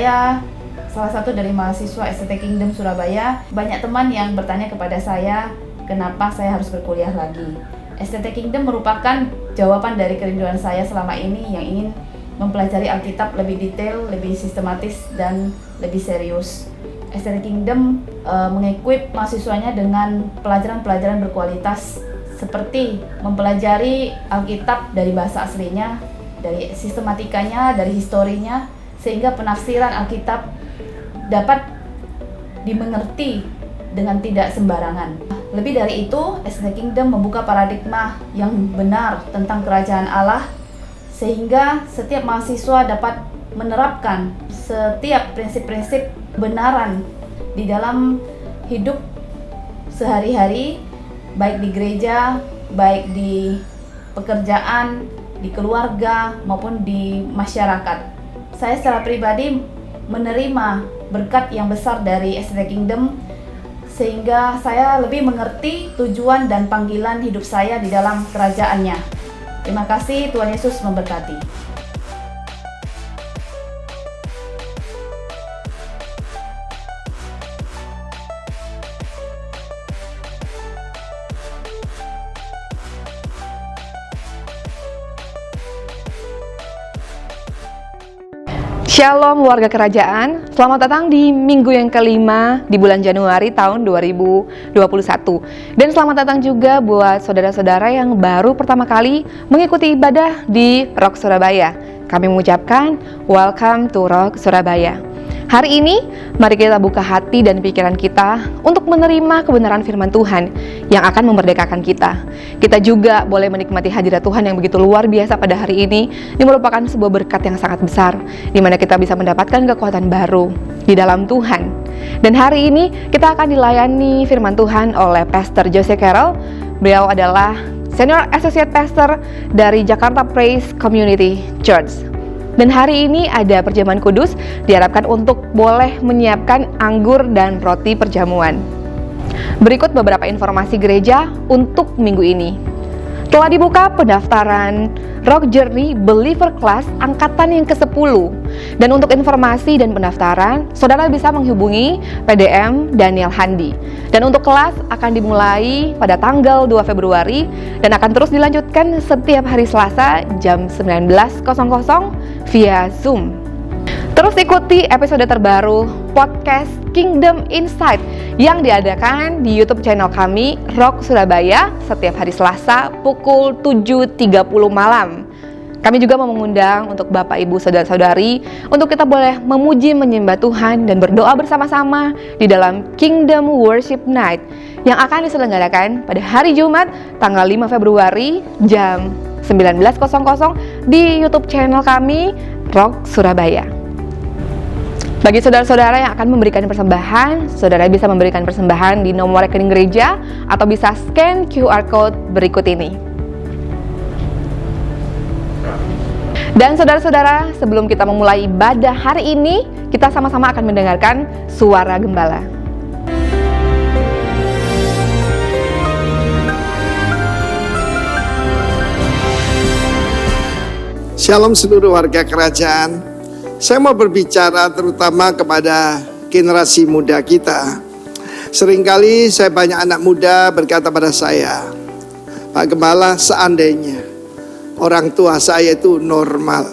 saya salah satu dari mahasiswa STT Kingdom Surabaya. Banyak teman yang bertanya kepada saya, kenapa saya harus berkuliah lagi. STT Kingdom merupakan jawaban dari kerinduan saya selama ini yang ingin mempelajari Alkitab lebih detail, lebih sistematis, dan lebih serius. STT Kingdom mengekuip mahasiswanya dengan pelajaran-pelajaran berkualitas seperti mempelajari Alkitab dari bahasa aslinya, dari sistematikanya, dari historinya, sehingga penafsiran Alkitab dapat dimengerti dengan tidak sembarangan. Lebih dari itu, STT Kingdom membuka paradigma yang benar tentang kerajaan Allah, sehingga setiap mahasiswa dapat menerapkan setiap prinsip-prinsip kebenaran di dalam hidup sehari-hari, baik di gereja, baik di pekerjaan, di keluarga, maupun di masyarakat. Saya secara pribadi menerima berkat yang besar dari STT Kingdom, sehingga saya lebih mengerti tujuan dan panggilan hidup saya di dalam kerajaannya. Terima kasih, Tuhan Yesus memberkati. Shalom warga kerajaan, selamat datang di minggu yang kelima di bulan Januari tahun 2021. Dan selamat datang juga buat saudara-saudara yang baru pertama kali mengikuti ibadah di Rock Surabaya. Kami mengucapkan welcome to Rock Surabaya. Hari ini, mari kita buka hati dan pikiran kita untuk menerima kebenaran firman Tuhan yang akan memerdekakan kita. Kita juga boleh menikmati hadirat Tuhan yang begitu luar biasa pada hari ini. Ini merupakan sebuah berkat yang sangat besar, di mana kita bisa mendapatkan kekuatan baru di dalam Tuhan. Dan hari ini kita akan dilayani firman Tuhan oleh Pastor Jose Carroll. Beliau adalah Senior Associate Pastor dari Jakarta Praise Community Church. Dan hari ini ada perjamuan kudus, diharapkan untuk boleh menyiapkan anggur dan roti perjamuan. Berikut beberapa informasi gereja untuk minggu ini. Telah dibuka pendaftaran Rock Journey Believer Class angkatan yang ke-10. Dan untuk informasi dan pendaftaran, saudara bisa menghubungi PDM Daniel Handi. Dan untuk kelas akan dimulai pada tanggal 2 Februari dan akan terus dilanjutkan setiap hari Selasa jam 19.00 via Zoom. Terus ikuti episode terbaru podcast Kingdom Insight yang diadakan di YouTube channel kami Rock Surabaya setiap hari Selasa pukul 7.30 malam. Kami juga mau mengundang untuk Bapak Ibu Saudara-saudari untuk kita boleh memuji menyembah Tuhan dan berdoa bersama-sama di dalam Kingdom Worship Night yang akan diselenggarakan pada hari Jumat tanggal 5 Februari jam 19.00 di YouTube channel kami Rock Surabaya. Bagi saudara-saudara yang akan memberikan persembahan, saudara bisa memberikan persembahan di nomor rekening gereja atau bisa scan QR Code berikut ini. Dan saudara-saudara, sebelum kita memulai ibadah hari ini, kita sama-sama akan mendengarkan suara gembala. Shalom seluruh warga kerajaan. Saya mau berbicara terutama kepada generasi muda kita. Seringkali saya banyak anak muda berkata pada saya, Pak Gembala, seandainya orang tua saya itu normal,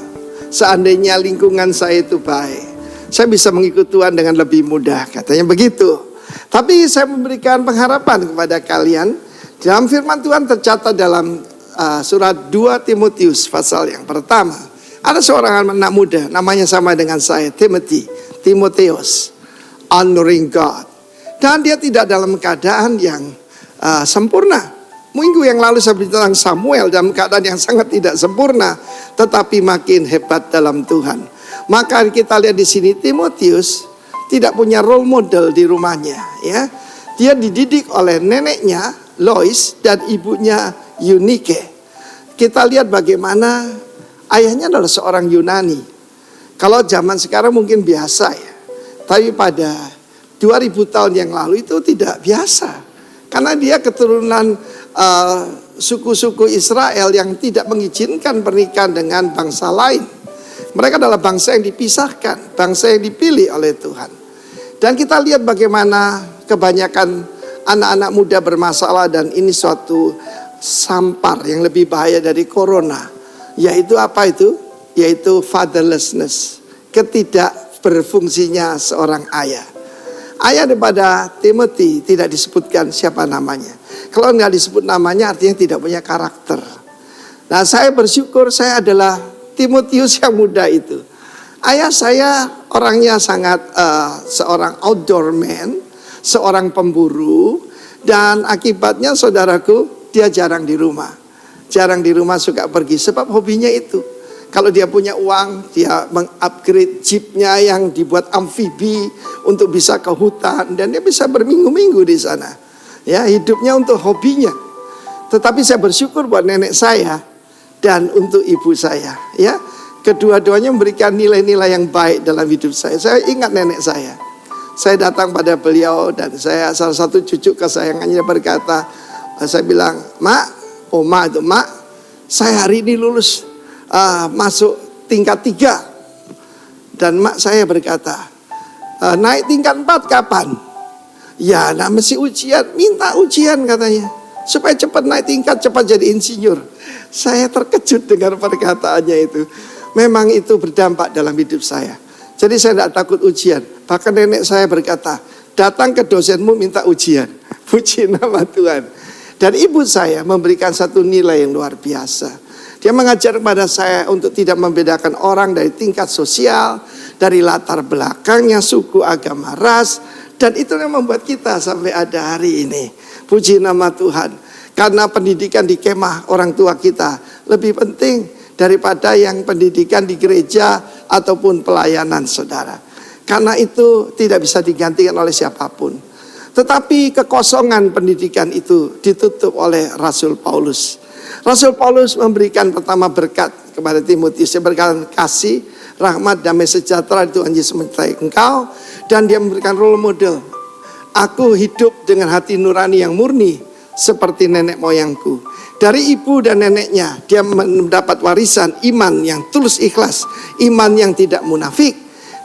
seandainya lingkungan saya itu baik, saya bisa mengikut Tuhan dengan lebih mudah, katanya begitu. Tapi saya memberikan pengharapan kepada kalian. Dalam firman Tuhan tercatat dalam surat 2 Timotius pasal yang pertama. Ada seorang anak muda, namanya sama dengan saya, Timotheus, honoring God. Dan dia tidak dalam keadaan yang sempurna. Minggu yang lalu saya berbicara tentang Samuel dalam keadaan yang sangat tidak sempurna, tetapi makin hebat dalam Tuhan. Maka kita lihat di sini Timotheus tidak punya role model di rumahnya, ya. Dia dididik oleh neneknya Lois dan ibunya Eunike. Kita lihat bagaimana ayahnya adalah seorang Yunani. Kalau zaman sekarang mungkin biasa ya. Tapi pada 2000 tahun yang lalu itu tidak biasa. Karena dia keturunan suku-suku Israel yang tidak mengizinkan pernikahan dengan bangsa lain. Mereka adalah bangsa yang dipisahkan, bangsa yang dipilih oleh Tuhan. Dan kita lihat bagaimana kebanyakan anak-anak muda bermasalah, dan ini suatu sampar yang lebih bahaya dari corona. Yaitu apa itu? Yaitu fatherlessness, ketidak berfungsinya seorang ayah. Ayah daripada Timothy tidak disebutkan siapa namanya. Kalau nggak disebut namanya artinya tidak punya karakter. Nah, saya bersyukur saya adalah Timotius yang muda itu. Ayah saya orangnya sangat seorang outdoor man, seorang pemburu, dan akibatnya saudaraku dia jarang di rumah. Jarang di rumah, suka pergi sebab hobinya itu. Kalau dia punya uang, dia mengupgrade jeepnya yang dibuat amfibi untuk bisa ke hutan, dan dia bisa berminggu-minggu di sana. Ya, hidupnya untuk hobinya. Tetapi saya bersyukur buat nenek saya dan untuk ibu saya. Ya, kedua-duanya memberikan nilai-nilai yang baik dalam hidup saya. Saya ingat nenek saya. Saya datang pada beliau dan saya salah satu cucu kesayangannya berkata, saya bilang, "Mak, Oma itu, Mak, saya hari ini lulus masuk tingkat 3. Dan mak saya berkata, naik tingkat 4 kapan? Ya, nah mesti ujian, minta ujian katanya. Supaya cepat naik tingkat, cepat jadi insinyur. Saya terkejut dengan perkataannya itu. Memang itu berdampak dalam hidup saya. Jadi saya tidak takut ujian. Bahkan nenek saya berkata, datang ke dosenmu minta ujian. Puji nama Tuhan. Dan ibu saya memberikan satu nilai yang luar biasa. Dia mengajar kepada saya untuk tidak membedakan orang dari tingkat sosial, dari latar belakangnya, suku, agama, ras. Dan itu yang membuat kita sampai ada hari ini. Puji nama Tuhan. Karena pendidikan di kemah orang tua kita lebih penting daripada yang pendidikan di gereja ataupun pelayanan saudara. Karena itu tidak bisa digantikan oleh siapapun. Tetapi kekosongan pendidikan itu ditutup oleh Rasul Paulus. Rasul Paulus memberikan pertama berkat kepada Timotius. Dia berkata, kasih, rahmat, damai sejahtera Tuhan Yesus menyertai engkau. Dan dia memberikan role model. Aku hidup dengan hati nurani yang murni seperti nenek moyangku. Dari ibu dan neneknya dia mendapat warisan iman yang tulus ikhlas, iman yang tidak munafik.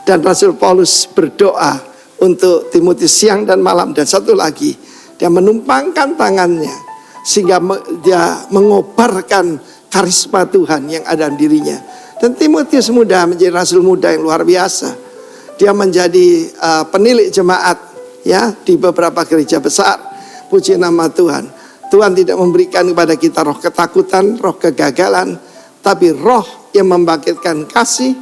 Dan Rasul Paulus berdoa untuk Timotius siang dan malam. Dan satu lagi, dia menumpangkan tangannya sehingga dia mengobarkan karisma Tuhan yang ada di dirinya. Dan Timotius muda menjadi rasul muda yang luar biasa. Dia menjadi penilik jemaat ya di beberapa gereja besar. Puji nama Tuhan. Tuhan tidak memberikan kepada kita roh ketakutan, roh kegagalan, tapi roh yang membangkitkan kasih,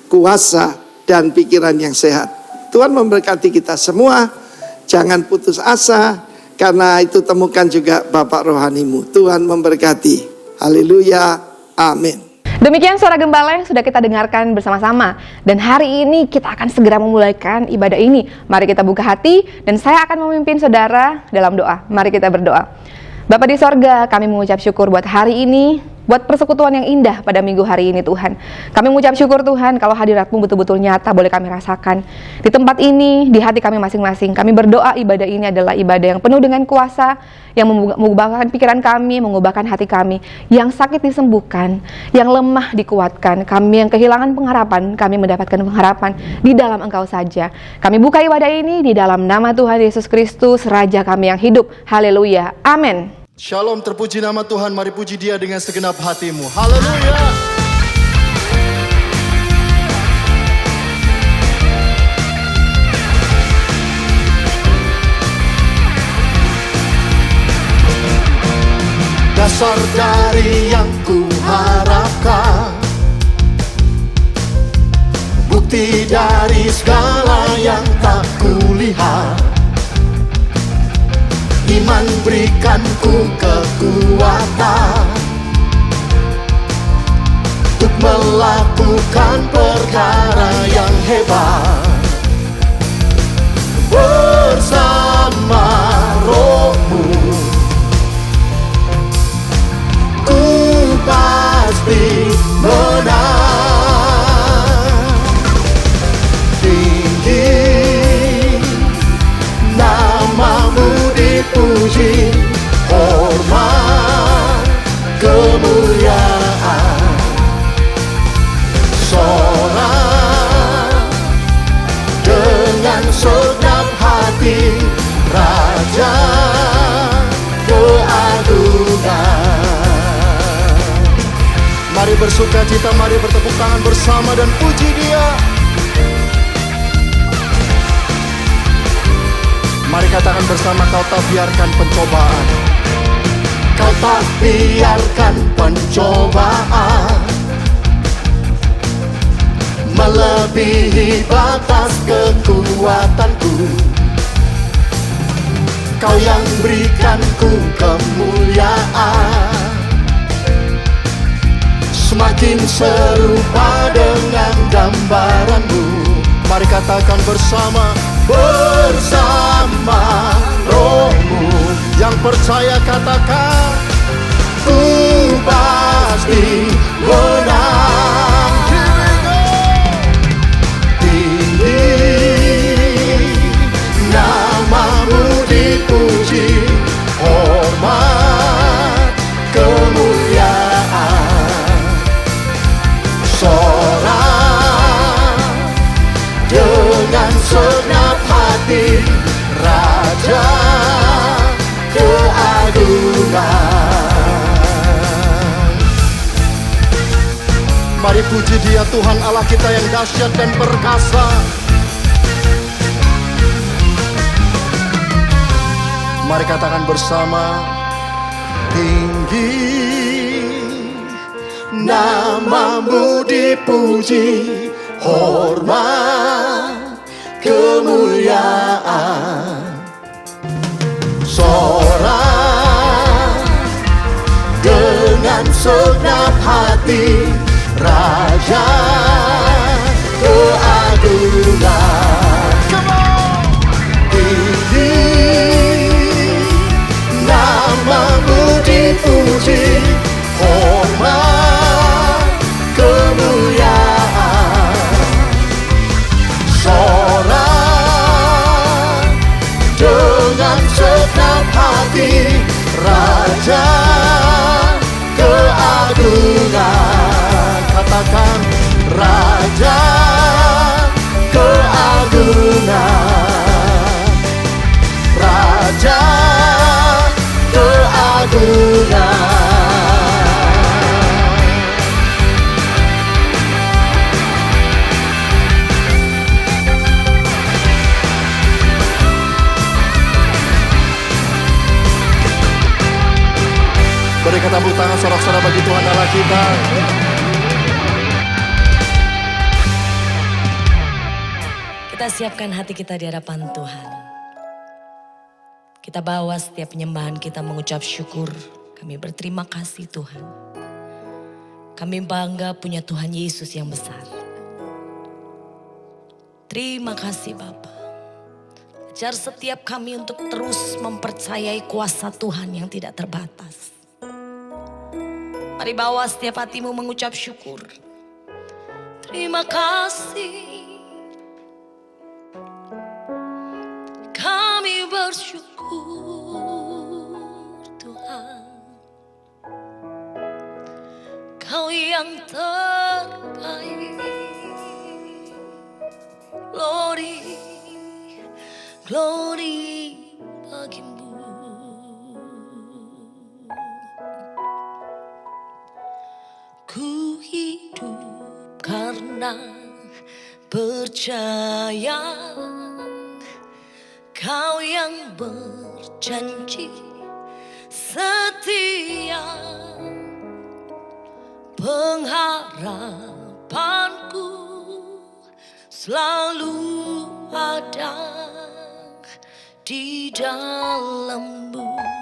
kuasa, dan pikiran yang sehat. Tuhan memberkati kita semua. Jangan putus asa. Karena itu temukan juga Bapak rohanimu. Tuhan memberkati. Haleluya. Amin. Demikian suara gembala yang sudah kita dengarkan bersama-sama. Dan hari ini kita akan segera memulaikan ibadah ini. Mari kita buka hati dan saya akan memimpin saudara dalam doa. Mari kita berdoa. Bapa di sorga, kami mengucap syukur buat hari ini, buat persekutuan yang indah pada minggu hari ini Tuhan. Kami mengucap syukur Tuhan kalau hadirat-Mu betul-betul nyata boleh kami rasakan. Di tempat ini, di hati kami masing-masing, kami berdoa ibadah ini adalah ibadah yang penuh dengan kuasa, yang mengubahkan pikiran kami, mengubahkan hati kami, yang sakit disembuhkan, yang lemah dikuatkan, kami yang kehilangan pengharapan, kami mendapatkan pengharapan di dalam Engkau saja. Kami buka ibadah ini di dalam nama Tuhan Yesus Kristus, Raja kami yang hidup. Haleluya. Amin. Shalom, terpuji nama Tuhan, mari puji Dia dengan segenap hatimu. Haleluya. Dasar dari yang ku harapkan, bukti dari segala yang tak kulihat. Iman berikan ku kekuatan untuk melakukan perkara yang hebat. Bersama Roh-Mu ku pasti menang. Tinggi namamu dipuji, hormat, kemuliaan. bersuka cita, mari bertepuk tangan bersama dan puji Dia. Mari katakan bersama, kau tak biarkan pencobaan. Kau tak biarkan pencobaan melebihi batas kekuatanku. Kau yang berikanku kemuliaan, semakin serupa dengan gambaranmu. Mari katakan bersama, bersama rohmu. Yang percaya katakan, ku pasti menang. Tinggi namamu dipuji, hormat kemuliaan. Sorak dengan segenap hati, Raja keagungan. Mari puji Dia, Tuhan Allah kita yang dahsyat dan perkasa. Mari katakan bersama, tinggi namamu dipuji, hormat kemuliaan. Sorak dengan segenap hati, Raja keagungan. Tinggi namamu dipuji, hormat kemuliaan. Sorak dengan segenap hati, Raja keagungan. Katakan, Raja keagungan, Raja keagungan. Berikan tepuk tangan sorak-sorak bagi Tuhan Allah kita. Kita siapkan hati kita di hadapan Tuhan. Kita bawa setiap penyembahan kita mengucap syukur. Kami berterima kasih Tuhan. Kami bangga punya Tuhan Yesus yang besar. Terima kasih Bapa. Ajar setiap kami untuk terus mempercayai kuasa Tuhan yang tidak terbatas. Mari bawa setiap hatimu mengucap syukur. Terima kasih. Kami bersyukur Tuhan. Kau yang terbaik. Glory, glory bagimu. Ku hidup karena percaya Kau yang berjanji setia. Pengharapanku selalu ada di dalam-Mu.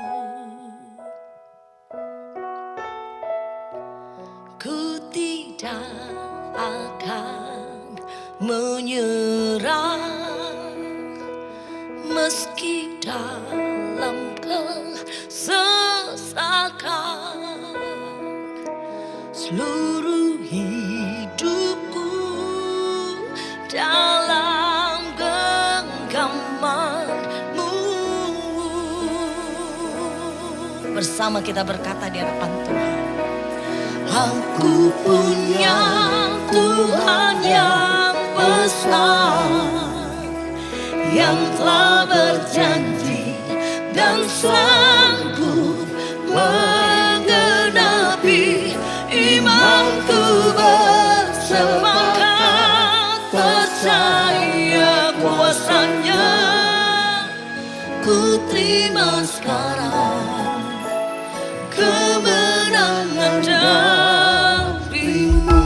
Ku tidak akan menyerah meski dalam kesesakan. Seluruh hidupku dalam genggaman-Mu. Bersama kita berkata di hadapan Tuhan. Aku punya Tuhan yang besar, yang telah berjanji dan sanggup menggenapi imanku. ku terima sekarang kemenangan darimu.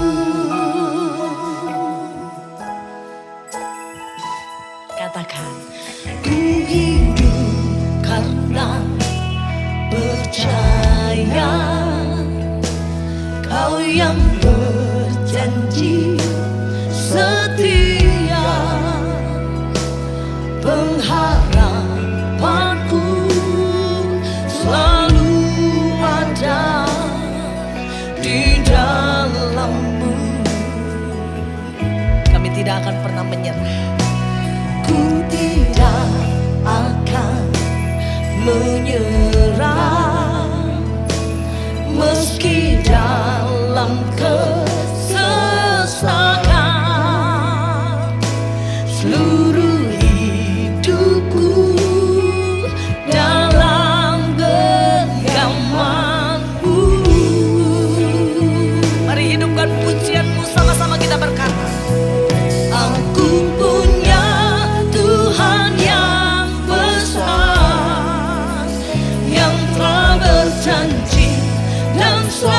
Katakan, ku hidup karena percaya Kau yang berjanji setia, pengharapanku selalu ada di dalam-Mu. Kami tidak akan pernah menyerah. Ku tidak akan menyerah meski dalam kesesakan. Seluruh hidupku dalam genggaman-Mu. Mari hidupkan pujian-Mu, sama-sama kita berkata, aku punya Tuhan yang besar, yang telah berjanji dan selalu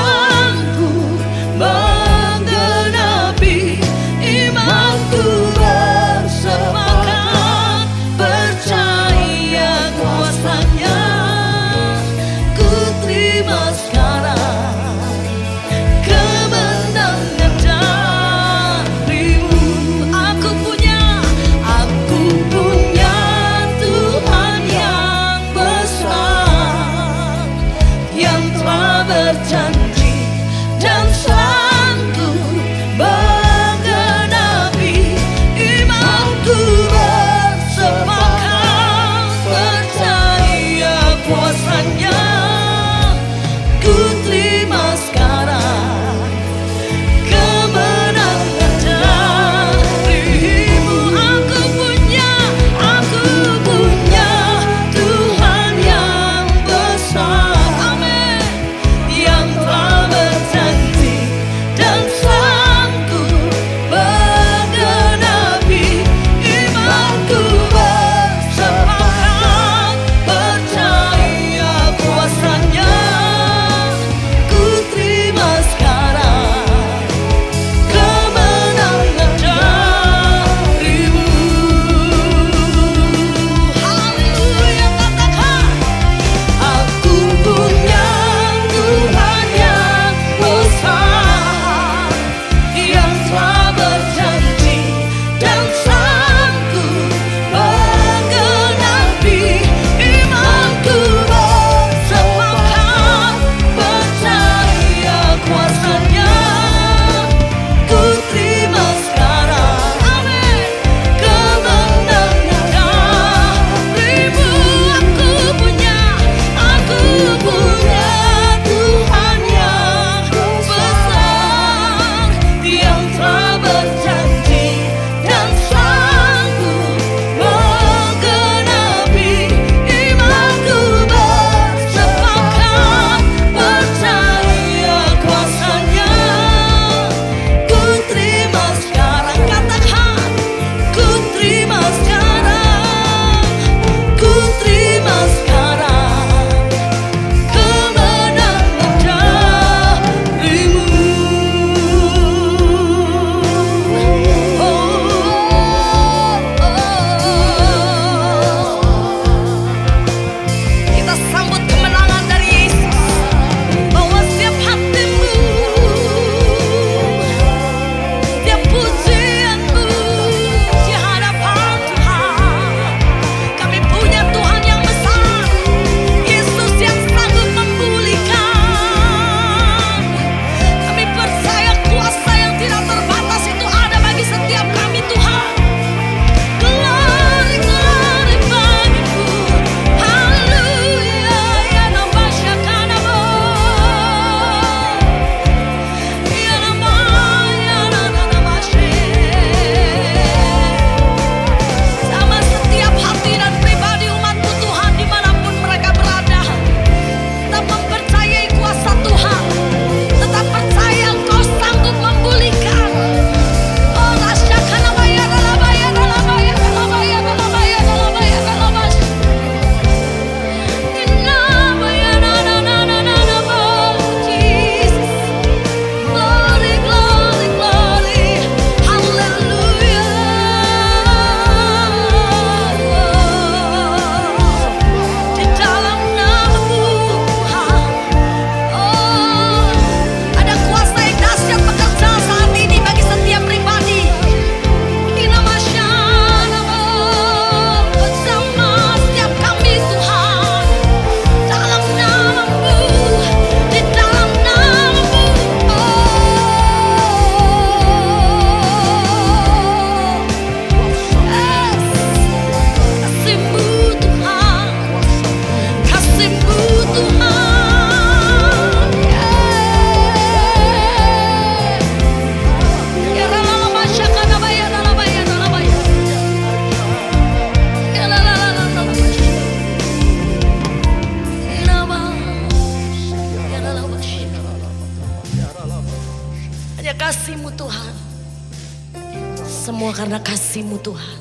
Semua karena kasih-Mu Tuhan.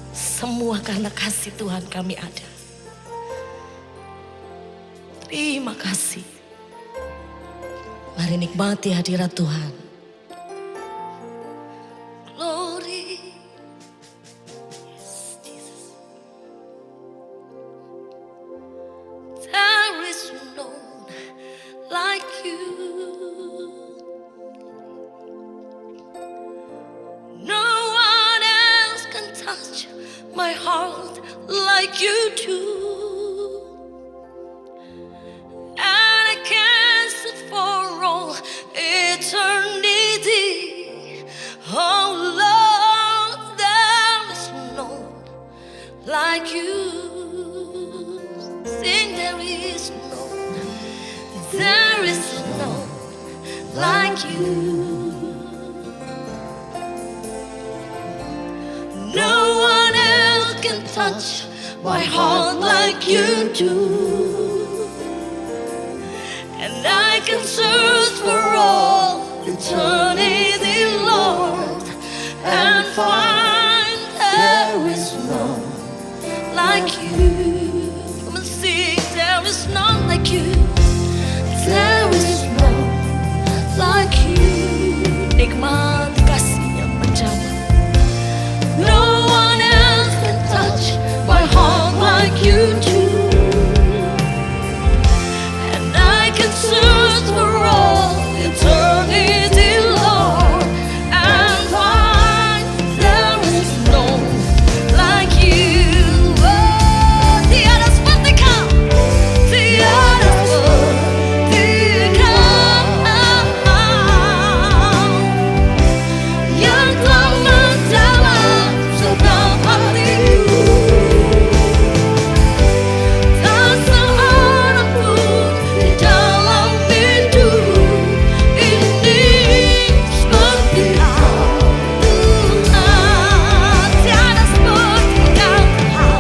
Semua karena kasih Tuhan kami ada. Terima kasih. Mari nikmati hadirat Tuhan. Glory. Yes, Jesus. There is no one like you. No one else can touch my heart like you do. And I can't sit for all eternity. Oh Lord, there is no one like you. Sing, there is no one like you. No one else can touch my heart like you do. And I can search for all eternity, Lord, and find there is none like you. Come and sing, there is none like you. There is none like you. Nikmati kasih yang menjamah. No one else can touch my heart like you do. And I can search for all eternity, Lord, and find there is no one like you. Oh, tiada seperti Kau, tiada seperti Kau, yang telah menjawab setiap hatiku. Tak seorang pun di dalam hidup ini seperti Kau, Tuhan. Tiada seperti Kau,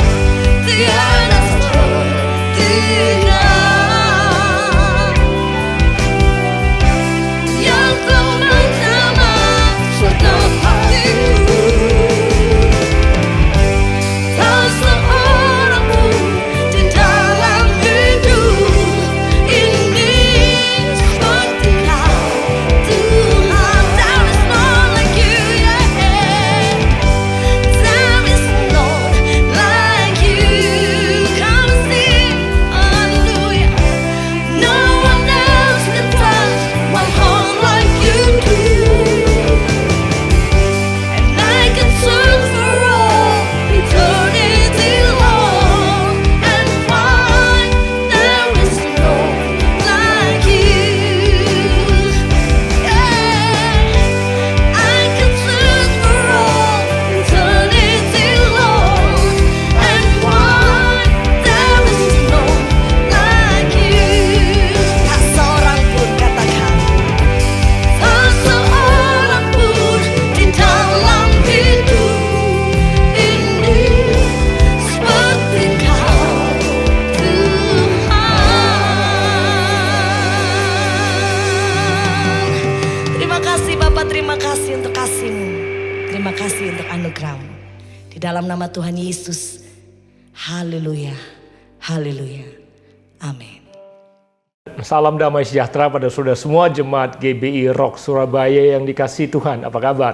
tiada seperti Kau, yang telah menjamah setiap hatiku. Tak seorang pun di dalam hidup ini seperti Kau, Tuhan. There is none like you, yeah. There is none like you. Come and sing, hallelujah. No one else can touch my heart like you do. And I can search for all eternity, Lord, and find there is no one like you. Yeah, I can search for all eternity, Lord, and find there is no one like you. Tak seorang pun, katakan. Tak seorang pun di dalam hidup ini seperti Kau, Tuhan. Terima kasih Bapa, terima kasih untuk kasih-Mu. Terima kasih untuk anugerah-Mu. Di dalam nama Tuhan Yesus. Haleluya, haleluya, amin. Salam damai sejahtera pada saudara semua jemaat GBI Rock Surabaya yang dikasihi Tuhan. Apa kabar?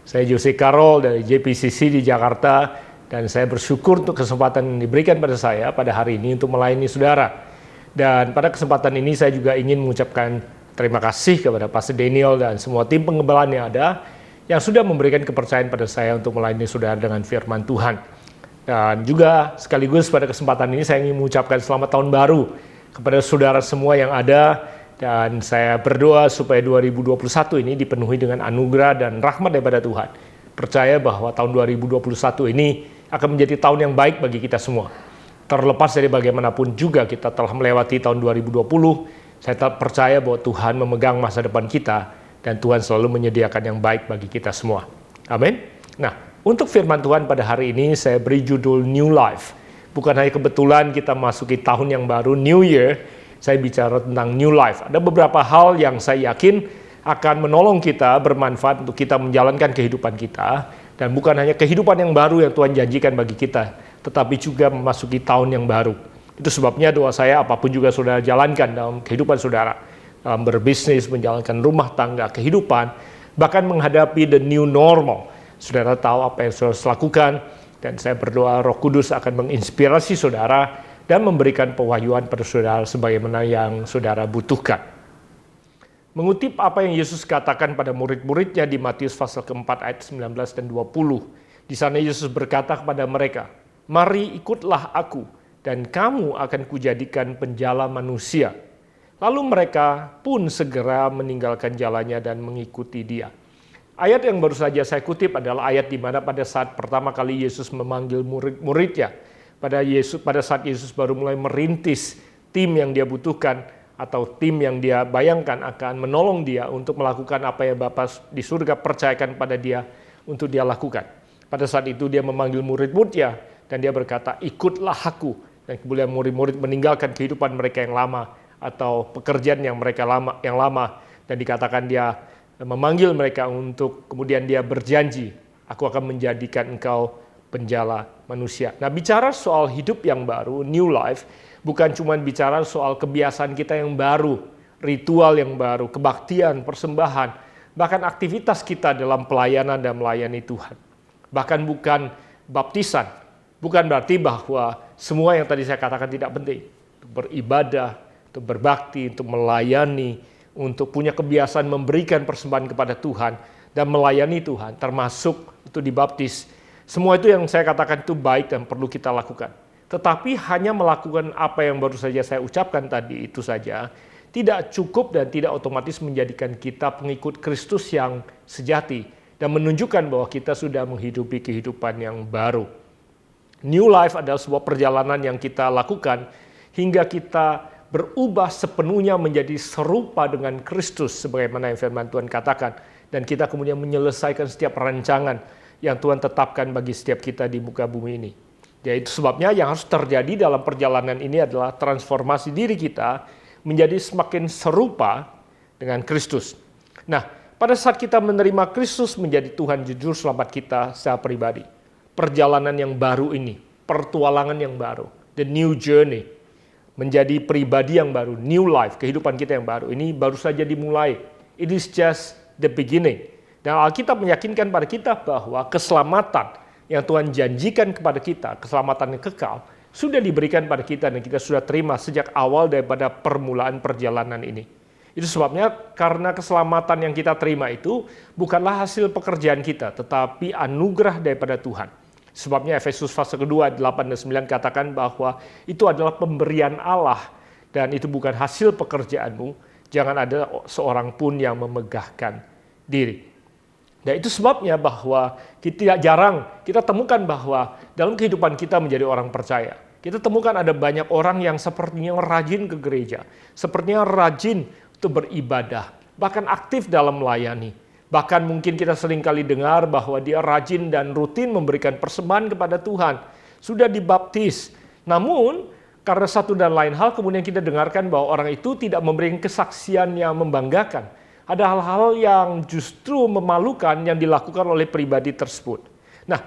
Saya Jose Carol dari JPCC di Jakarta dan saya bersyukur untuk kesempatan yang diberikan pada saya pada hari ini untuk melayani saudara. Dan pada kesempatan ini saya juga ingin mengucapkan terima kasih kepada Pastor Daniel dan semua tim pengembalaan yang ada yang sudah memberikan kepercayaan pada saya untuk melayani saudara dengan firman Tuhan. Dan juga sekaligus pada kesempatan ini saya ingin mengucapkan selamat tahun baru kepada saudara semua yang ada, dan saya berdoa supaya 2021 ini dipenuhi dengan anugerah dan rahmat daripada Tuhan. Percaya bahwa tahun 2021 ini akan menjadi tahun yang baik bagi kita semua. Terlepas dari bagaimanapun juga kita telah melewati tahun 2020, saya tetap percaya bahwa Tuhan memegang masa depan kita dan Tuhan selalu menyediakan yang baik bagi kita semua. Amin. Nah, untuk firman Tuhan pada hari ini saya beri judul New Life. Bukan hanya kebetulan kita masuki tahun yang baru, New Year, saya bicara tentang New Life. Ada beberapa hal yang saya yakin akan menolong kita, bermanfaat untuk kita menjalankan kehidupan kita. Dan bukan hanya kehidupan yang baru yang Tuhan janjikan bagi kita, tetapi juga memasuki tahun yang baru. Itu sebabnya doa saya, apapun juga saudara jalankan dalam kehidupan saudara, dalam berbisnis, menjalankan rumah tangga, kehidupan, bahkan menghadapi the new normal. Saudara tahu apa yang saudara lakukan, dan saya berdoa Roh Kudus akan menginspirasi saudara dan memberikan pewahyuan pada saudara sebagaimana yang saudara butuhkan. Mengutip apa yang Yesus katakan pada murid-muridnya di Matius pasal keempat ayat 19 dan 20. Di sana Yesus berkata kepada mereka, "Mari ikutlah aku, dan kamu akan kujadikan penjala manusia." Lalu mereka pun segera meninggalkan jalannya dan mengikuti dia. Ayat yang baru saja saya kutip adalah ayat di mana pada saat pertama kali Yesus memanggil murid-muridnya. Pada saat Yesus baru mulai merintis tim yang dia butuhkan, atau tim yang dia bayangkan akan menolong dia untuk melakukan apa yang Bapa di surga percayakan pada dia untuk dia lakukan. Pada saat itu dia memanggil murid-muridnya dan dia berkata, "Ikutlah aku." Dan kemudian murid-murid meninggalkan kehidupan mereka yang lama atau pekerjaan yang lama dan dikatakan dia memanggil mereka untuk kemudian dia berjanji, "Aku akan menjadikan engkau penjala manusia." Nah, bicara soal hidup yang baru, new life, bukan cuma bicara soal kebiasaan kita yang baru, ritual yang baru, kebaktian, persembahan, bahkan aktivitas kita dalam pelayanan dan melayani Tuhan. Bahkan bukan baptisan, bukan berarti bahwa semua yang tadi saya katakan tidak penting. Untuk beribadah, untuk berbakti, untuk melayani, untuk punya kebiasaan memberikan persembahan kepada Tuhan, dan melayani Tuhan, termasuk untuk dibaptis. Semua itu yang saya katakan itu baik dan perlu kita lakukan. Tetapi hanya melakukan apa yang baru saja saya ucapkan tadi itu saja, tidak cukup dan tidak otomatis menjadikan kita pengikut Kristus yang sejati dan menunjukkan bahwa kita sudah menghidupi kehidupan yang baru. New life adalah sebuah perjalanan yang kita lakukan hingga kita berubah sepenuhnya menjadi serupa dengan Kristus sebagaimana yang firman Tuhan katakan, dan kita kemudian menyelesaikan setiap rancangan yang Tuhan tetapkan bagi setiap kita di muka bumi ini. Ya, itu sebabnya yang harus terjadi dalam perjalanan ini adalah transformasi diri kita menjadi semakin serupa dengan Kristus. Nah, pada saat kita menerima Kristus menjadi Tuhan jujur selamat kita secara pribadi, perjalanan yang baru ini, pertualangan yang baru, the new journey, menjadi pribadi yang baru, new life, kehidupan kita yang baru, ini baru saja dimulai. It is just the beginning. Dan Alkitab meyakinkan pada kita bahwa keselamatan yang Tuhan janjikan kepada kita, keselamatan yang kekal, sudah diberikan pada kita dan kita sudah terima sejak awal daripada permulaan perjalanan ini. Itu sebabnya karena keselamatan yang kita terima itu bukanlah hasil pekerjaan kita, tetapi anugerah daripada Tuhan. Sebabnya Efesus pasal kedua 8 dan 9 katakan bahwa itu adalah pemberian Allah dan itu bukan hasil pekerjaanmu, jangan ada seorang pun yang memegahkan diri. Dan itu sebabnya bahwa tidak jarang kita temukan bahwa dalam kehidupan kita menjadi orang percaya, kita temukan ada banyak orang yang sepertinya rajin ke gereja, sepertinya rajin untuk beribadah, bahkan aktif dalam melayani. Bahkan mungkin kita seringkali dengar bahwa dia rajin dan rutin memberikan persembahan kepada Tuhan, sudah dibaptis. Namun karena satu dan lain hal kemudian kita dengarkan bahwa orang itu tidak memberikan kesaksian yang membanggakan. Ada hal-hal yang justru memalukan yang dilakukan oleh pribadi tersebut. Nah,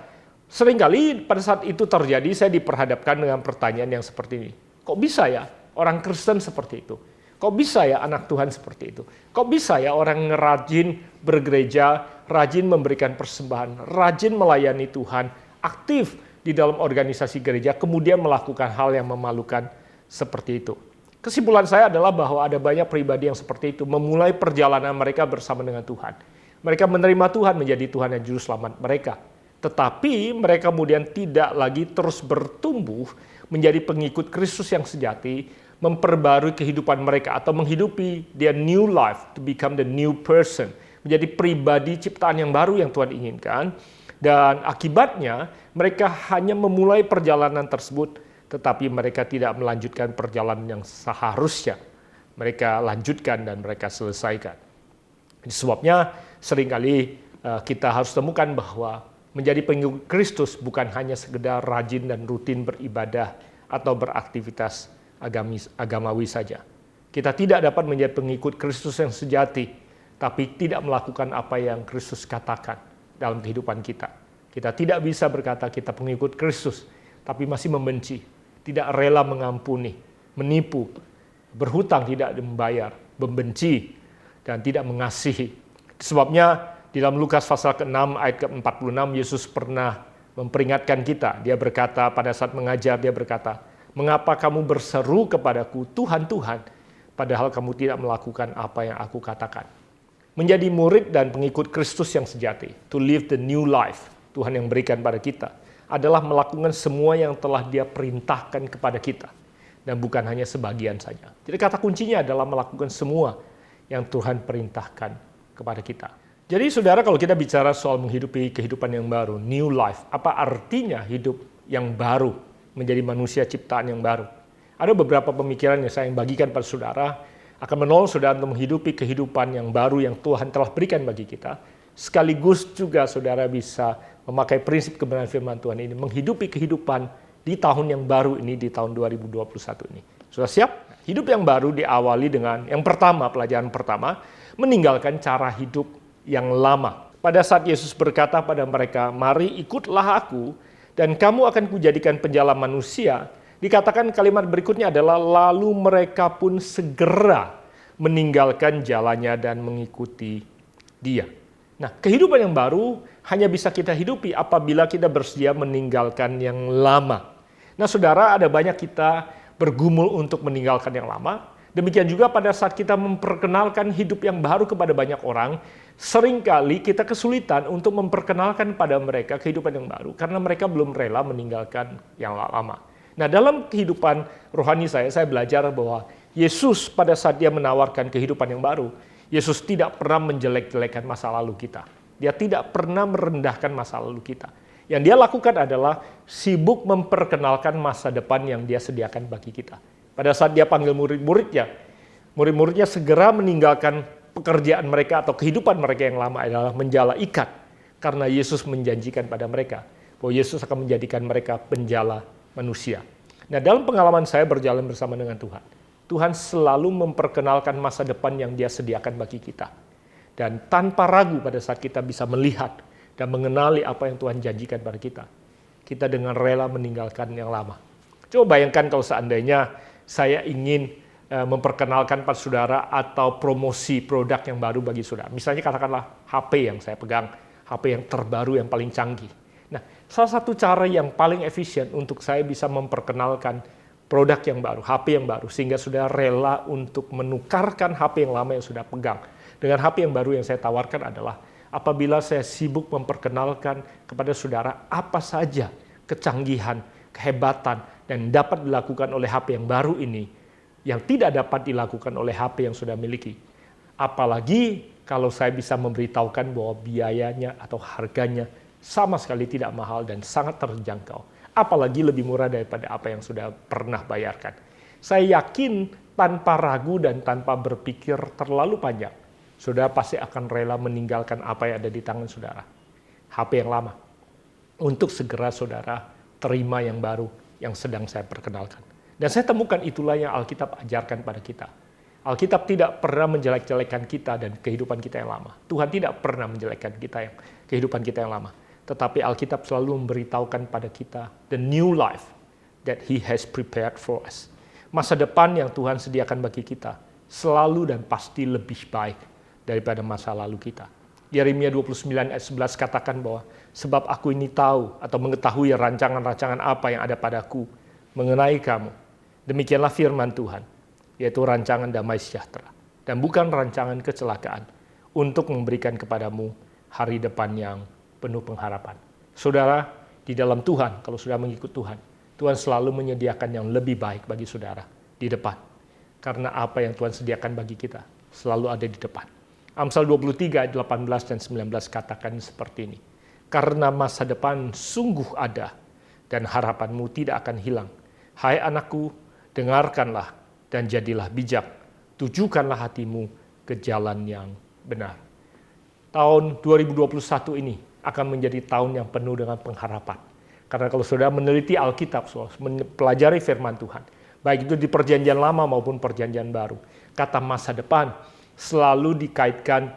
seringkali pada saat itu terjadi, saya diperhadapkan dengan pertanyaan yang seperti ini. Kok bisa ya orang Kristen seperti itu? Kok bisa ya anak Tuhan seperti itu? Kok bisa ya orang rajin bergereja, rajin memberikan persembahan, rajin melayani Tuhan, aktif di dalam organisasi gereja, kemudian melakukan hal yang memalukan seperti itu? Kesimpulan saya adalah bahwa ada banyak pribadi yang seperti itu memulai perjalanan mereka bersama dengan Tuhan. Mereka menerima Tuhan menjadi Tuhan dan Juru Selamat mereka. Tetapi mereka kemudian tidak lagi terus bertumbuh menjadi pengikut Kristus yang sejati, memperbarui kehidupan mereka atau menghidupi their new life, to become the new person, menjadi pribadi ciptaan yang baru yang Tuhan inginkan. Dan akibatnya mereka hanya memulai perjalanan tersebut, tetapi mereka tidak melanjutkan perjalanan yang seharusnya mereka lanjutkan dan mereka selesaikan. Sebabnya seringkali kita harus temukan bahwa menjadi pengikut Kristus bukan hanya sekedar rajin dan rutin beribadah atau beraktivitas agamawi saja. Kita tidak dapat menjadi pengikut Kristus yang sejati tapi tidak melakukan apa yang Kristus katakan dalam kehidupan kita. Kita tidak bisa berkata kita pengikut Kristus, tapi masih membenci, tidak rela mengampuni, menipu, berhutang tidak membayar, membenci, dan tidak mengasihi. Sebabnya di dalam Lukas pasal ke-6 ayat ke-46, Yesus pernah memperingatkan kita. Dia berkata pada saat mengajar, dia berkata, "Mengapa kamu berseru kepadaku, Tuhan, Tuhan, padahal kamu tidak melakukan apa yang aku katakan?" Menjadi murid dan pengikut Kristus yang sejati, to live the new life, Tuhan yang berikan pada kita, adalah melakukan semua yang telah Dia perintahkan kepada kita. Dan bukan hanya sebagian saja. Jadi kata kuncinya adalah melakukan semua yang Tuhan perintahkan kepada kita. Jadi saudara, kalau kita bicara soal menghidupi kehidupan yang baru, new life, apa artinya hidup yang baru, menjadi manusia ciptaan yang baru? Ada beberapa pemikiran yang saya bagikan pada saudara, akan menolong saudara untuk menghidupi kehidupan yang baru yang Tuhan telah berikan bagi kita. Sekaligus juga saudara bisa memakai prinsip kebenaran firman Tuhan ini, menghidupi kehidupan di tahun yang baru ini, di tahun 2021 ini. Sudah siap? Hidup yang baru diawali dengan yang pertama, pelajaran pertama, meninggalkan cara hidup yang lama. Pada saat Yesus berkata pada mereka, "Mari ikutlah aku, dan kamu akan kujadikan penjala manusia," dikatakan kalimat berikutnya adalah, "Lalu mereka pun segera meninggalkan jalannya dan mengikuti Dia." Nah, kehidupan yang baru hanya bisa kita hidupi apabila kita bersedia meninggalkan yang lama. Nah, saudara, ada banyak kita bergumul untuk meninggalkan yang lama. Demikian juga pada saat kita memperkenalkan hidup yang baru kepada banyak orang, seringkali kita kesulitan untuk memperkenalkan pada mereka kehidupan yang baru karena mereka belum rela meninggalkan yang lama. Nah, dalam kehidupan rohani saya belajar bahwa Yesus pada saat Dia menawarkan kehidupan yang baru, Yesus tidak pernah menjelek-jelekan masa lalu kita. Dia tidak pernah merendahkan masa lalu kita. Yang Dia lakukan adalah sibuk memperkenalkan masa depan yang Dia sediakan bagi kita. Pada saat Dia panggil murid-muridnya segera meninggalkan pekerjaan mereka atau kehidupan mereka yang lama adalah menjala ikat. Karena Yesus menjanjikan pada mereka bahwa Yesus akan menjadikan mereka penjala manusia. Nah, dalam pengalaman saya berjalan bersama dengan Tuhan, Tuhan selalu memperkenalkan masa depan yang Dia sediakan bagi kita. Dan tanpa ragu pada saat kita bisa melihat dan mengenali apa yang Tuhan janjikan pada kita, kita dengan rela meninggalkan yang lama. Coba bayangkan kalau seandainya saya ingin memperkenalkan pada saudara atau promosi produk yang baru bagi saudara. Misalnya katakanlah HP yang saya pegang, HP yang terbaru, yang paling canggih. Nah, salah satu cara yang paling efisien untuk saya bisa memperkenalkan produk yang baru, HP yang baru, sehingga saudara rela untuk menukarkan HP yang lama yang sudah pegang dengan HP yang baru yang saya tawarkan adalah apabila saya sibuk memperkenalkan kepada saudara apa saja kecanggihan, kehebatan, dan dapat dilakukan oleh HP yang baru ini yang tidak dapat dilakukan oleh HP yang sudah miliki. Apalagi kalau saya bisa memberitahukan bahwa biayanya atau harganya sama sekali tidak mahal dan sangat terjangkau. Apalagi lebih murah daripada apa yang sudah pernah bayarkan. Saya yakin tanpa ragu dan tanpa berpikir terlalu panjang, saudara pasti akan rela meninggalkan apa yang ada di tangan saudara, HP yang lama, untuk segera saudara terima yang baru yang sedang saya perkenalkan. Dan saya temukan itulah yang Alkitab ajarkan pada kita. Alkitab tidak pernah menjelek-jelekan kita dan kehidupan kita yang lama. Tuhan tidak pernah menjelekkan kehidupan kita yang lama. Tetapi Alkitab selalu memberitahukan pada kita the new life that He has prepared for us. Masa depan yang Tuhan sediakan bagi kita selalu dan pasti lebih baik daripada masa lalu kita. Yeremia 29 ayat 11 katakan bahwa sebab aku ini tahu atau mengetahui rancangan-rancangan apa yang ada padaku mengenai kamu. Demikianlah firman Tuhan, yaitu rancangan damai sejahtera dan bukan rancangan kecelakaan untuk memberikan kepadamu hari depan yang penuh pengharapan. Saudara, di dalam Tuhan, kalau sudah mengikut Tuhan, Tuhan selalu menyediakan yang lebih baik bagi saudara di depan. Karena apa yang Tuhan sediakan bagi kita selalu ada di depan. Amsal 23 ayat 18 dan 19 katakan seperti ini. Karena masa depan sungguh ada dan harapanmu tidak akan hilang. Hai anakku, dengarkanlah dan jadilah bijak. Tujukanlah hatimu ke jalan yang benar. Tahun 2021 ini akan menjadi tahun yang penuh dengan pengharapan. Karena kalau saudara meneliti Alkitab, mempelajari firman Tuhan, baik itu di perjanjian lama maupun perjanjian baru, kata masa depan selalu dikaitkan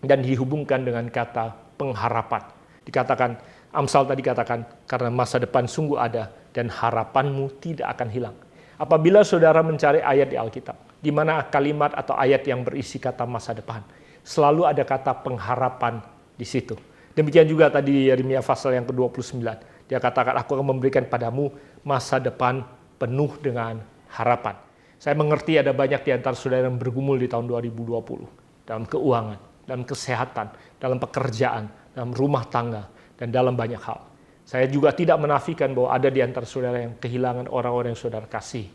dan dihubungkan dengan kata pengharapan. Dikatakan, Amsal tadi katakan, karena masa depan sungguh ada dan harapanmu tidak akan hilang. Apabila saudara mencari ayat di Alkitab, di mana kalimat atau ayat yang berisi kata masa depan, selalu ada kata pengharapan di situ. Demikian juga tadi di Yeremia pasal yang ke-29. Dia katakan, aku akan memberikan padamu masa depan penuh dengan harapan. Saya mengerti ada banyak di antara saudara yang bergumul di tahun 2020. Dalam keuangan, dalam kesehatan, dalam pekerjaan, dalam rumah tangga, dan dalam banyak hal. Saya juga tidak menafikan bahwa ada di antara saudara yang kehilangan orang-orang yang saudara kasih.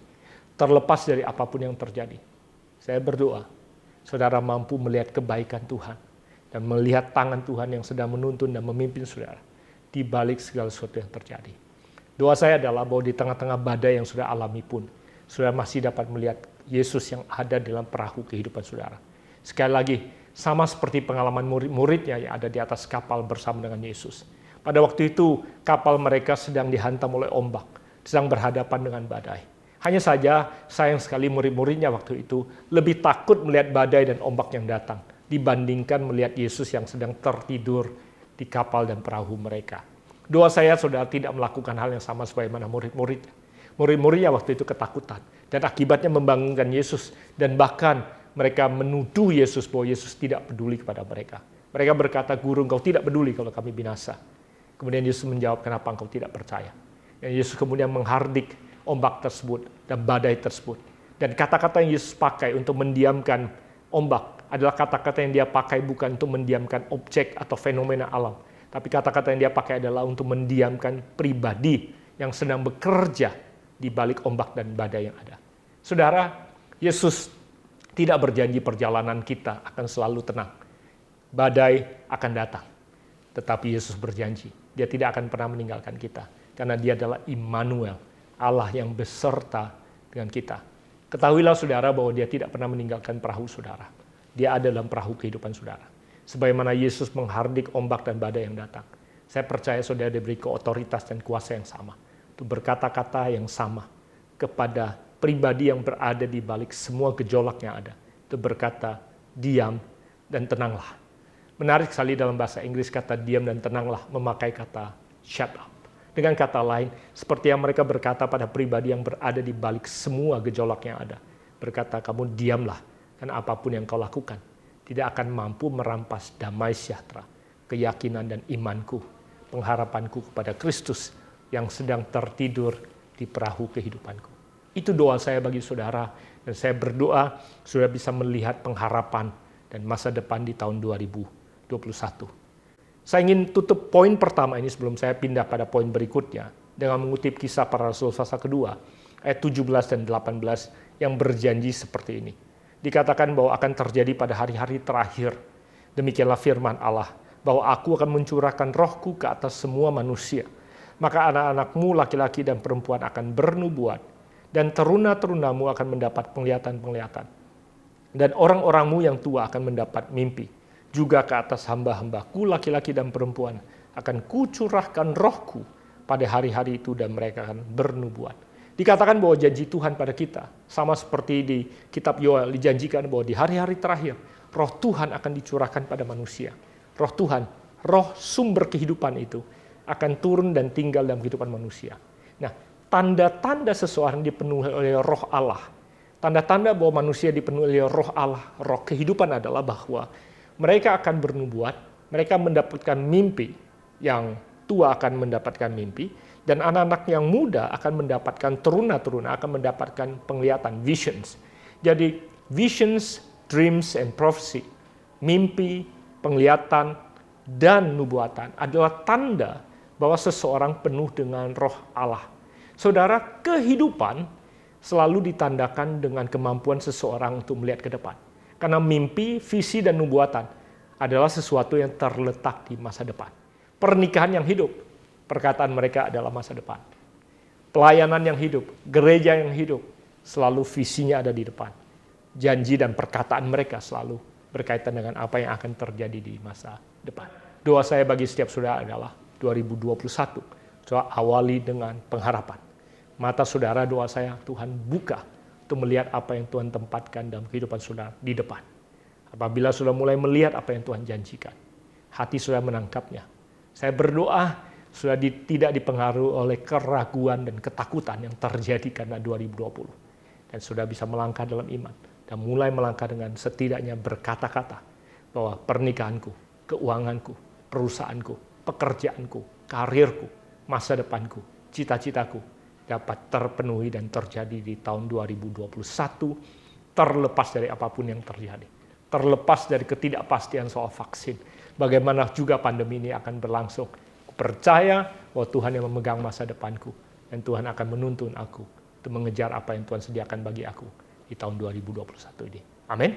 Terlepas dari apapun yang terjadi. Saya berdoa, saudara mampu melihat kebaikan Tuhan. Dan melihat tangan Tuhan yang sedang menuntun dan memimpin saudara. Di balik segala sesuatu yang terjadi. Doa saya adalah bahwa di tengah-tengah badai yang saudara alami pun, saudara masih dapat melihat Yesus yang ada dalam perahu kehidupan saudara. Sekali lagi, sama seperti pengalaman murid-muridnya yang ada di atas kapal bersama dengan Yesus. Pada waktu itu, kapal mereka sedang dihantam oleh ombak, sedang berhadapan dengan badai. Hanya saja, sayang sekali murid-muridnya waktu itu lebih takut melihat badai dan ombak yang datang, dibandingkan melihat Yesus yang sedang tertidur di kapal dan perahu mereka. Doa saya, saudara tidak melakukan hal yang sama sebagaimana murid-murid. Murid-muridnya waktu itu ketakutan, dan akibatnya membangunkan Yesus, dan bahkan mereka menuduh Yesus bahwa Yesus tidak peduli kepada mereka. Mereka berkata, Guru, engkau tidak peduli kalau kami binasa. Kemudian Yesus menjawab, kenapa engkau tidak percaya? Dan Yesus kemudian menghardik ombak tersebut dan badai tersebut. Dan kata-kata yang Yesus pakai untuk mendiamkan ombak adalah kata-kata yang dia pakai bukan untuk mendiamkan objek atau fenomena alam. Tapi kata-kata yang dia pakai adalah untuk mendiamkan pribadi yang sedang bekerja di balik ombak dan badai yang ada. Saudara, Yesus tidak berjanji perjalanan kita akan selalu tenang. Badai akan datang. Tetapi Yesus berjanji, dia tidak akan pernah meninggalkan kita. Karena dia adalah Immanuel, Allah yang beserta dengan kita. Ketahuilah saudara bahwa dia tidak pernah meninggalkan perahu saudara. Dia ada dalam perahu kehidupan saudara. Sebagaimana Yesus menghardik ombak dan badai yang datang. Saya percaya saudara diberi otoritas dan kuasa yang sama. Untuk berkata-kata yang sama kepada pribadi yang berada di balik semua gejolak yang ada. Itu berkata, diam dan tenanglah. Menarik sekali dalam bahasa Inggris kata diam dan tenanglah memakai kata shut up. Dengan kata lain, seperti yang mereka berkata pada pribadi yang berada di balik semua gejolak yang ada. Berkata, kamu diamlah, dan apapun yang kau lakukan tidak akan mampu merampas damai sejahtera, keyakinan dan imanku, pengharapanku kepada Kristus yang sedang tertidur di perahu kehidupanku. Itu doa saya bagi saudara, dan saya berdoa saudara bisa melihat pengharapan dan masa depan di tahun 2021. Saya ingin tutup poin pertama ini sebelum saya pindah pada poin berikutnya dengan mengutip Kisah Para Rasul pasal kedua, ayat 17 dan 18 yang berjanji seperti ini. Dikatakan bahwa akan terjadi pada hari-hari terakhir. Demikianlah firman Allah, bahwa aku akan mencurahkan rohku ke atas semua manusia. Maka anak-anakmu laki-laki dan perempuan akan bernubuat, dan teruna-terunamu akan mendapat penglihatan-penglihatan. Dan orang-orangmu yang tua akan mendapat mimpi. Juga ke atas hamba-hambaku laki-laki dan perempuan akan kucurahkan rohku pada hari-hari itu dan mereka akan bernubuat. Dikatakan bahwa janji Tuhan pada kita, sama seperti di kitab Yoel dijanjikan bahwa di hari-hari terakhir, roh Tuhan akan dicurahkan pada manusia. Roh Tuhan, roh sumber kehidupan itu akan turun dan tinggal dalam kehidupan manusia. Nah, tanda-tanda seseorang dipenuhi oleh roh Allah, tanda-tanda bahwa manusia dipenuhi oleh roh Allah, roh kehidupan adalah bahwa mereka akan bernubuat, mereka mendapatkan mimpi, yang tua akan mendapatkan mimpi, dan anak-anak yang muda akan mendapatkan teruna-teruna, akan mendapatkan penglihatan, visions. Jadi visions, dreams, and prophecy, mimpi, penglihatan, dan nubuatan adalah tanda bahwa seseorang penuh dengan roh Allah. Saudara, kehidupan selalu ditandakan dengan kemampuan seseorang untuk melihat ke depan. Karena mimpi, visi, dan nubuatan adalah sesuatu yang terletak di masa depan. Pernikahan yang hidup, perkataan mereka adalah masa depan. Pelayanan yang hidup, gereja yang hidup, selalu visinya ada di depan. Janji dan perkataan mereka selalu berkaitan dengan apa yang akan terjadi di masa depan. Doa saya bagi setiap saudara adalah 2021, saudara awali dengan pengharapan. Mata saudara, doa saya, Tuhan buka untuk melihat apa yang Tuhan tempatkan dalam kehidupan saudara di depan. Apabila sudah mulai melihat apa yang Tuhan janjikan, hati sudah menangkapnya. Saya berdoa sudah tidak dipengaruhi oleh keraguan dan ketakutan yang terjadi karena 2020. Dan sudah bisa melangkah dalam iman. Dan mulai melangkah dengan setidaknya berkata-kata bahwa pernikahanku, keuanganku, perusahaanku, pekerjaanku, karirku, masa depanku, cita-citaku dapat terpenuhi dan terjadi di tahun 2021 terlepas dari apapun yang terjadi. Terlepas dari ketidakpastian soal vaksin. Bagaimana juga pandemi ini akan berlangsung. Aku percaya bahwa Tuhan yang memegang masa depanku. Dan Tuhan akan menuntun aku untuk mengejar apa yang Tuhan sediakan bagi aku di tahun 2021 ini. Amin.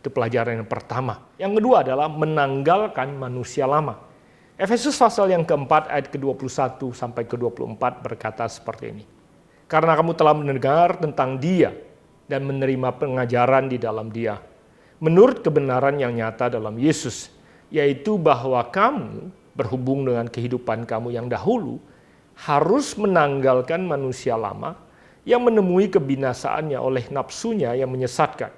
Itu pelajaran yang pertama. Yang kedua adalah menanggalkan manusia lama. Efesus pasal yang keempat ayat ke-21 sampai ke-24 berkata seperti ini. Karena kamu telah mendengar tentang Dia dan menerima pengajaran di dalam Dia, menurut kebenaran yang nyata dalam Yesus, yaitu bahwa kamu berhubung dengan kehidupan kamu yang dahulu harus menanggalkan manusia lama yang menemui kebinasaannya oleh nafsunya yang menyesatkan,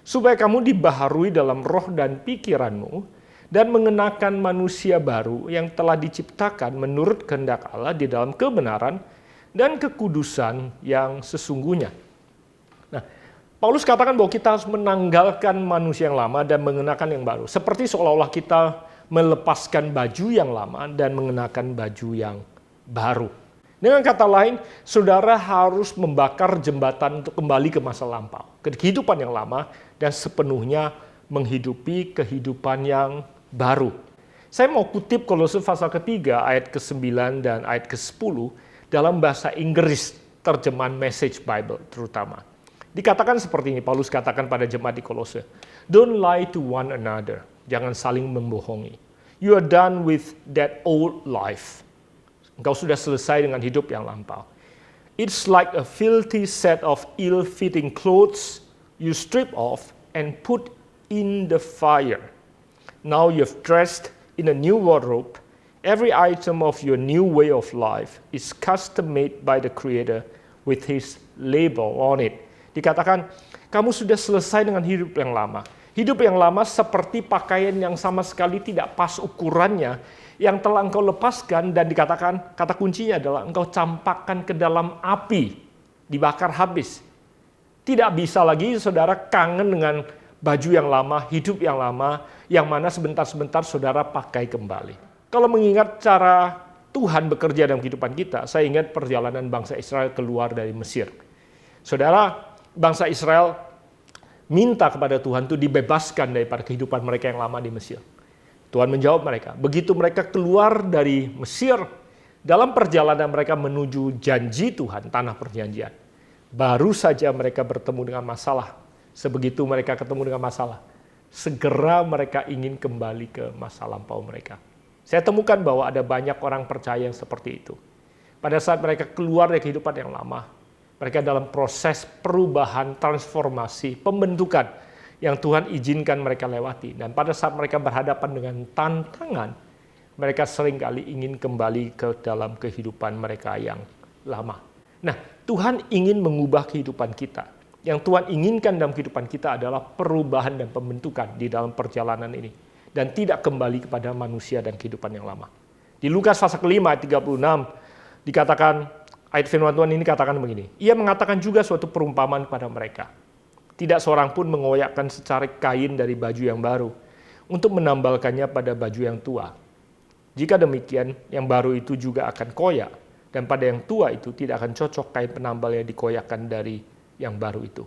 supaya kamu dibaharui dalam roh dan pikiranmu dan mengenakan manusia baru yang telah diciptakan menurut kehendak Allah di dalam kebenaran dan kekudusan yang sesungguhnya. Nah, Paulus katakan bahwa kita harus menanggalkan manusia yang lama dan mengenakan yang baru. Seperti seolah-olah kita melepaskan baju yang lama dan mengenakan baju yang baru. Dengan kata lain, saudara harus membakar jembatan untuk kembali ke masa lampau, ke kehidupan yang lama dan sepenuhnya menghidupi kehidupan yang baru. Saya mau kutip Kolose pasal ketiga ayat ke-9 dan ayat ke-10 dalam bahasa Inggris, terjemahan Message Bible terutama. Dikatakan seperti ini, Paulus katakan pada jemaat di Kolose, "Don't lie to one another." Jangan saling membohongi. You are done with that old life. Engkau sudah selesai dengan hidup yang lampau. It's like a filthy set of ill-fitting clothes you strip off and put in the fire. Now you've dressed in a new wardrobe. Every item of your new way of life is custom made by the Creator with His label on it. Dikatakan, kamu sudah selesai dengan hidup yang lama. Hidup yang lama seperti pakaian yang sama sekali tidak pas ukurannya, yang telah engkau lepaskan dan dikatakan, kata kuncinya adalah engkau campakkan ke dalam api, dibakar habis. Tidak bisa lagi saudara kangen dengan baju yang lama, hidup yang lama, yang mana sebentar-sebentar saudara pakai kembali. Kalau mengingat cara Tuhan bekerja dalam kehidupan kita, saya ingat perjalanan bangsa Israel keluar dari Mesir. Saudara, bangsa Israel minta kepada Tuhan itu dibebaskan daripada kehidupan mereka yang lama di Mesir. Tuhan menjawab mereka, begitu mereka keluar dari Mesir, dalam perjalanan mereka menuju janji Tuhan, tanah perjanjian, baru saja mereka bertemu dengan masalah. Sebegitu mereka ketemu dengan masalah, segera mereka ingin kembali ke masa lampau mereka. Saya temukan bahwa ada banyak orang percaya yang seperti itu. Pada saat mereka keluar dari kehidupan yang lama, mereka dalam proses perubahan, transformasi, pembentukan yang Tuhan izinkan mereka lewati. Dan pada saat mereka berhadapan dengan tantangan, mereka seringkali ingin kembali ke dalam kehidupan mereka yang lama. Nah, Tuhan ingin mengubah kehidupan kita. Yang Tuhan inginkan dalam kehidupan kita adalah perubahan dan pembentukan di dalam perjalanan ini. Dan tidak kembali kepada manusia dan kehidupan yang lama. Di Lukas pasal kelima ayat 36 dikatakan, ayat firman Tuhan ini katakan begini. Ia mengatakan juga suatu perumpamaan kepada mereka. Tidak seorang pun mengoyakkan secarik kain dari baju yang baru untuk menambalkannya pada baju yang tua. Jika demikian, yang baru itu juga akan koyak. Dan pada yang tua itu tidak akan cocok kain penambal yang dikoyakkan dari yang baru itu.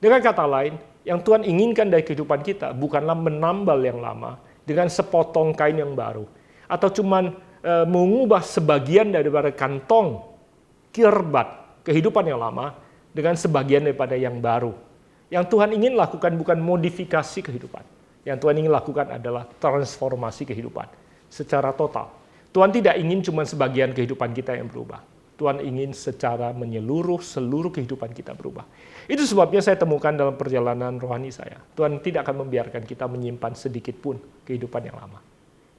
Dengan kata lain, yang Tuhan inginkan dari kehidupan kita bukanlah menambal yang lama dengan sepotong kain yang baru, atau cuman mengubah sebagian daripada kantong kirbat kehidupan yang lama dengan sebagian daripada yang baru. Yang Tuhan ingin lakukan bukan modifikasi kehidupan. Yang Tuhan ingin lakukan adalah transformasi kehidupan secara total. Tuhan tidak ingin cuma sebagian kehidupan kita yang berubah. Tuhan ingin secara menyeluruh, seluruh kehidupan kita berubah. Itu sebabnya saya temukan dalam perjalanan rohani saya. Tuhan tidak akan membiarkan kita menyimpan sedikit pun kehidupan yang lama.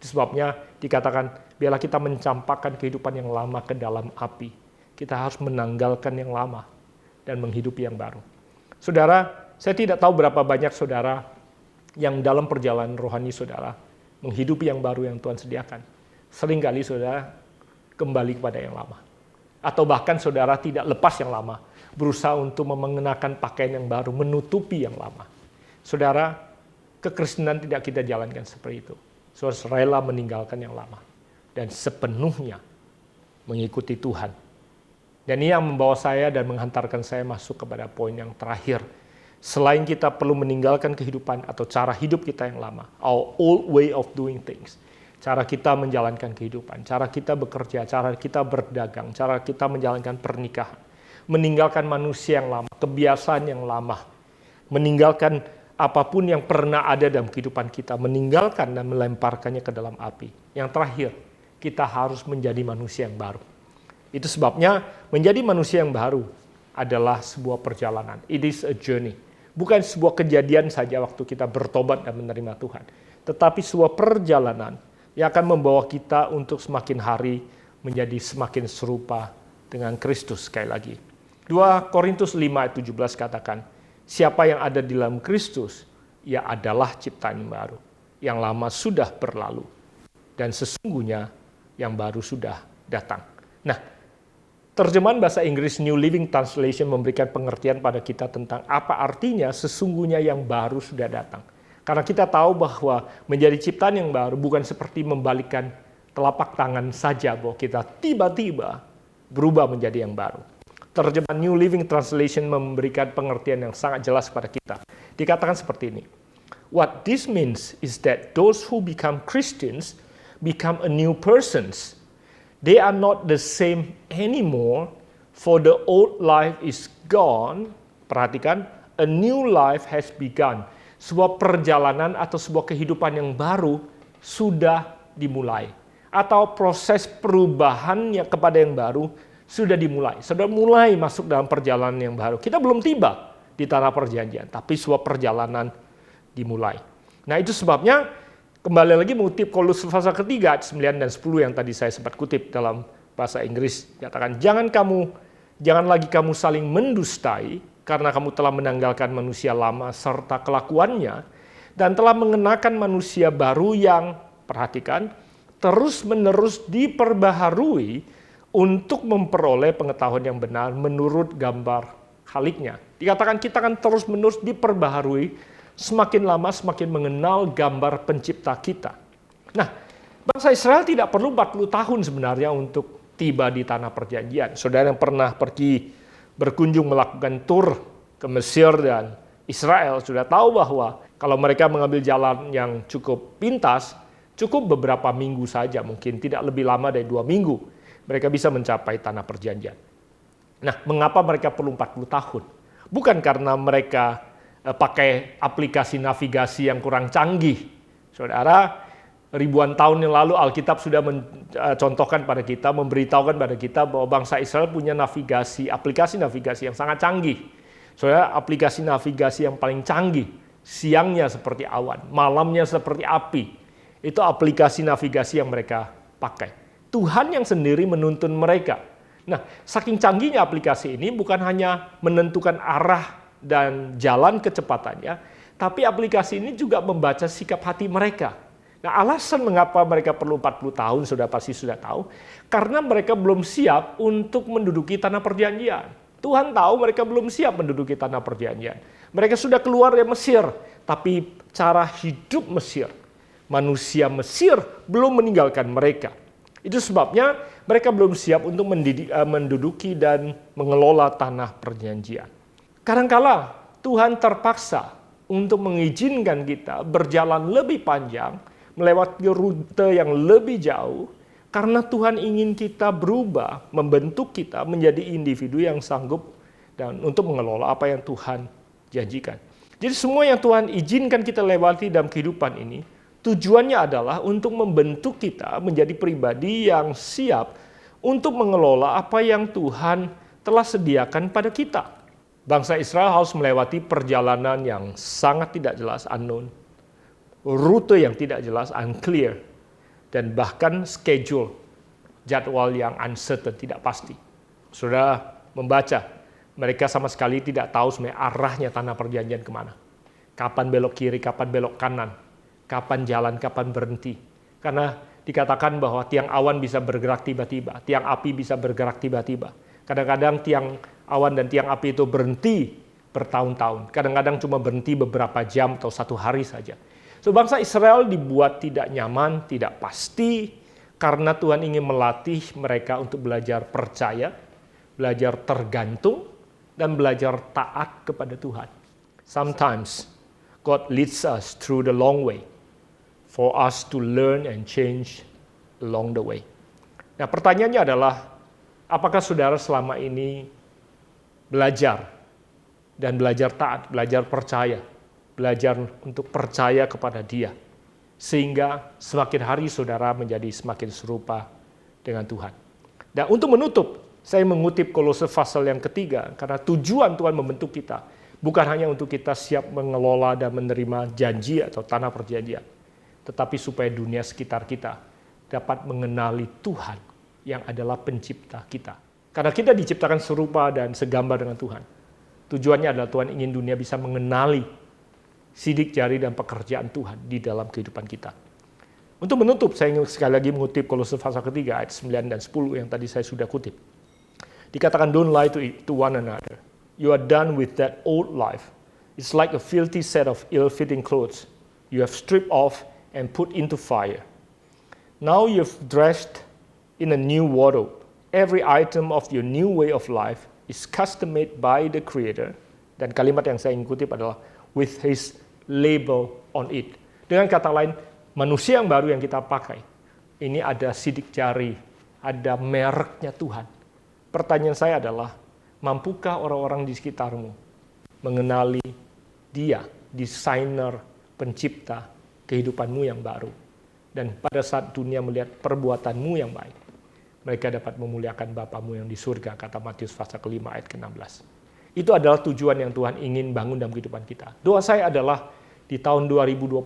Itu sebabnya dikatakan, biarlah kita mencampakkan kehidupan yang lama ke dalam api. Kita harus menanggalkan yang lama dan menghidupi yang baru. Saudara, saya tidak tahu berapa banyak saudara yang dalam perjalanan rohani saudara menghidupi yang baru yang Tuhan sediakan, seringkali saudara kembali kepada yang lama. Atau bahkan saudara tidak lepas yang lama, berusaha untuk mengenakan pakaian yang baru, menutupi yang lama. Saudara, kekristenan tidak kita jalankan seperti itu. Saudara rela meninggalkan yang lama dan sepenuhnya mengikuti Tuhan. Dan ini yang membawa saya dan menghantarkan saya masuk kepada poin yang terakhir. Selain kita perlu meninggalkan kehidupan atau cara hidup kita yang lama, our old way of doing things, cara kita menjalankan kehidupan, cara kita bekerja, cara kita berdagang, cara kita menjalankan pernikahan, meninggalkan manusia yang lama, kebiasaan yang lama, meninggalkan apapun yang pernah ada dalam kehidupan kita, meninggalkan dan melemparkannya ke dalam api. Yang terakhir, kita harus menjadi manusia yang baru. Itu sebabnya menjadi manusia yang baru adalah sebuah perjalanan. It is a journey. Bukan sebuah kejadian saja waktu kita bertobat dan menerima Tuhan. Tetapi sebuah perjalanan yang akan membawa kita untuk semakin hari menjadi semakin serupa dengan Kristus. Sekali lagi. 2 Korintus 5 ayat 17 katakan, siapa yang ada di dalam Kristus, ia adalah ciptaan yang baru. Yang lama sudah berlalu. Dan sesungguhnya yang baru sudah datang. Nah, terjemahan bahasa Inggris New Living Translation memberikan pengertian pada kita tentang apa artinya sesungguhnya yang baru sudah datang. Karena kita tahu bahwa menjadi ciptaan yang baru bukan seperti membalikkan telapak tangan saja bahwa kita tiba-tiba berubah menjadi yang baru. Terjemahan New Living Translation memberikan pengertian yang sangat jelas kepada kita. Dikatakan seperti ini. What this means is that those who become Christians become a new persons. They are not the same anymore, for the old life is gone. Perhatikan, a new life has begun. Sebuah perjalanan atau sebuah kehidupan yang baru sudah dimulai. Atau proses perubahannya kepada yang baru sudah dimulai. Sudah mulai masuk dalam perjalanan yang baru. Kita belum tiba di tanah perjanjian, tapi sebuah perjalanan dimulai. Nah, itu sebabnya kembali lagi mengutip Kolose pasal ketiga ayat 9 dan 10 yang tadi saya sempat kutip dalam bahasa Inggris, katakan jangan lagi kamu saling mendustai karena kamu telah menanggalkan manusia lama serta kelakuannya dan telah mengenakan manusia baru yang, perhatikan, terus-menerus diperbaharui untuk memperoleh pengetahuan yang benar menurut gambar Khaliknya. Dikatakan kita akan terus-menerus diperbaharui, semakin lama semakin mengenal gambar pencipta kita. Nah, bangsa Israel tidak perlu 40 tahun sebenarnya untuk tiba di tanah perjanjian. Saudara yang pernah pergi berkunjung melakukan tur ke Mesir dan Israel sudah tahu bahwa kalau mereka mengambil jalan yang cukup pintas, cukup beberapa minggu saja, mungkin tidak lebih lama dari 2 minggu, mereka bisa mencapai tanah perjanjian. Nah, mengapa mereka perlu 40 tahun? Bukan karena mereka pakai aplikasi navigasi yang kurang canggih. Saudara, ribuan tahun yang lalu Alkitab sudah mencontohkan pada kita, memberitahukan pada kita bahwa bangsa Israel punya aplikasi navigasi yang sangat canggih. Saudara, aplikasi navigasi yang paling canggih, siangnya seperti awan, malamnya seperti api. Itu aplikasi navigasi yang mereka pakai. Tuhan yang sendiri menuntun mereka. Nah, saking canggihnya aplikasi ini bukan hanya menentukan arah dan jalan kecepatannya, tapi aplikasi ini juga membaca sikap hati mereka. Nah, alasan mengapa mereka perlu 40 tahun sudah pasti sudah tahu, karena mereka belum siap untuk menduduki tanah perjanjian. Tuhan tahu mereka belum siap menduduki tanah perjanjian. Mereka sudah keluar dari Mesir, tapi cara hidup Mesir, manusia Mesir belum meninggalkan mereka. Itu sebabnya mereka belum siap untuk menduduki dan mengelola tanah perjanjian. Kadangkala Tuhan terpaksa untuk mengizinkan kita berjalan lebih panjang, melewati rute yang lebih jauh, karena Tuhan ingin kita berubah, membentuk kita menjadi individu yang sanggup dan untuk mengelola apa yang Tuhan janjikan. Jadi semua yang Tuhan izinkan kita lewati dalam kehidupan ini, tujuannya adalah untuk membentuk kita menjadi pribadi yang siap untuk mengelola apa yang Tuhan telah sediakan pada kita. Bangsa Israel harus melewati perjalanan yang sangat tidak jelas, unknown, rute yang tidak jelas, unclear, dan bahkan schedule, jadwal yang uncertain, tidak pasti. Sudah membaca, mereka sama sekali tidak tahu sebenarnya arahnya tanah perjanjian kemana. Kapan belok kiri, kapan belok kanan. Kapan jalan, kapan berhenti. Karena dikatakan bahwa tiang awan bisa bergerak tiba-tiba. Tiang api bisa bergerak tiba-tiba. Kadang-kadang tiang awan dan tiang api itu berhenti bertahun-tahun. Kadang-kadang cuma berhenti beberapa jam atau 1 hari saja. So, bangsa Israel dibuat tidak nyaman, tidak pasti, karena Tuhan ingin melatih mereka untuk belajar percaya, belajar tergantung, dan belajar taat kepada Tuhan. Sometimes God leads us through the long way for us to learn and change along the way. Nah, pertanyaannya adalah, apakah saudara selama ini belajar dan belajar taat, belajar percaya, belajar untuk percaya kepada Dia, sehingga semakin hari saudara menjadi semakin serupa dengan Tuhan. Dan untuk menutup, saya mengutip Kolose pasal yang ketiga, karena tujuan Tuhan membentuk kita bukan hanya untuk kita siap mengelola dan menerima janji atau tanah perjanjian, tetapi supaya dunia sekitar kita dapat mengenali Tuhan yang adalah pencipta kita. Karena kita diciptakan serupa dan segambar dengan Tuhan. Tujuannya adalah Tuhan ingin dunia bisa mengenali sidik jari dan pekerjaan Tuhan di dalam kehidupan kita. Untuk menutup, saya ingin sekali lagi mengutip Kolose pasal ketiga ayat 9 dan 10 yang tadi saya sudah kutip. Dikatakan, don't lie to one another. You are done with that old life. It's like a filthy set of ill-fitting clothes you have stripped off and put into fire. Now you've dressed in a new wardrobe. Every item of your new way of life is custom-made by the Creator. Dan kalimat yang saya ingin kutip adalah with His label on it. Dengan kata lain, manusia yang baru yang kita pakai, ini ada sidik jari, ada mereknya Tuhan. Pertanyaan saya adalah, mampukah orang-orang di sekitarmu mengenali Dia, desainer, pencipta kehidupanmu yang baru? Dan pada saat dunia melihat perbuatanmu yang baik, mereka dapat memuliakan Bapamu yang di surga, kata Matius pasal ke-5 ayat ke-16. Itu adalah tujuan yang Tuhan ingin bangun dalam kehidupan kita. Doa saya adalah di tahun 2021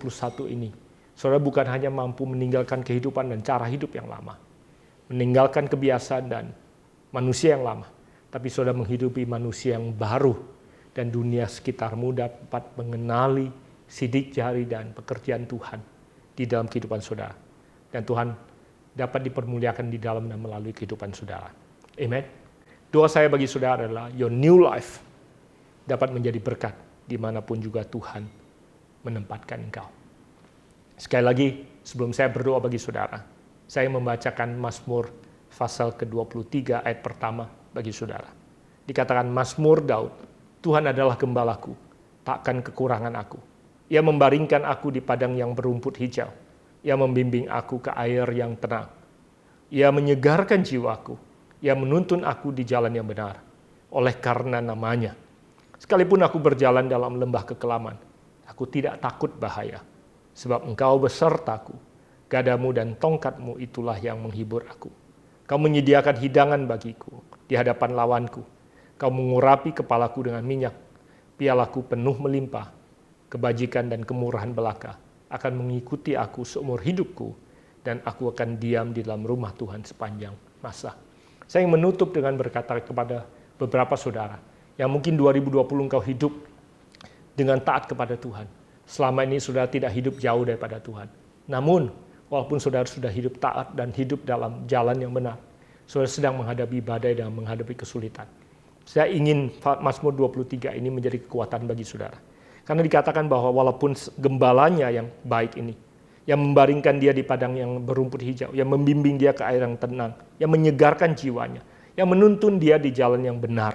ini, saudara bukan hanya mampu meninggalkan kehidupan dan cara hidup yang lama, meninggalkan kebiasaan dan manusia yang lama, tapi saudara menghidupi manusia yang baru, dan dunia sekitarmu dapat mengenali sidik jari dan pekerjaan Tuhan di dalam kehidupan saudara. Dan Tuhan dapat dipermuliakan di dalam dan melalui kehidupan saudara. Amen. Doa saya bagi saudara adalah your new life dapat menjadi berkat dimanapun juga Tuhan menempatkan engkau. Sekali lagi, sebelum saya berdoa bagi saudara, saya membacakan Mazmur pasal ke-23 ayat pertama bagi saudara. Dikatakan Mazmur Daud, Tuhan adalah gembalaku, takkan kekurangan aku. Ia membaringkan aku di padang yang berumput hijau. Ia membimbing aku ke air yang tenang. Ia menyegarkan jiwaku. Ia menuntun aku di jalan yang benar. Oleh karena namanya. Sekalipun aku berjalan dalam lembah kekelaman, aku tidak takut bahaya. Sebab engkau besertaku. Gadamu dan tongkatmu itulah yang menghibur aku. Kau menyediakan hidangan bagiku di hadapan lawanku. Kau mengurapi kepalaku dengan minyak. Pialaku penuh melimpah. Kebajikan dan kemurahan belaka akan mengikuti aku seumur hidupku, dan aku akan diam di dalam rumah Tuhan sepanjang masa. Saya ingin menutup dengan berkata kepada beberapa saudara, yang mungkin 2020 engkau hidup dengan taat kepada Tuhan. Selama ini saudara tidak hidup jauh daripada Tuhan. Namun, walaupun saudara sudah hidup taat dan hidup dalam jalan yang benar, saudara sedang menghadapi badai dan menghadapi kesulitan. Saya ingin Mazmur 23 ini menjadi kekuatan bagi saudara. Karena dikatakan bahwa walaupun gembalanya yang baik ini, yang membaringkan dia di padang yang berumput hijau, yang membimbing dia ke air yang tenang, yang menyegarkan jiwanya, yang menuntun dia di jalan yang benar.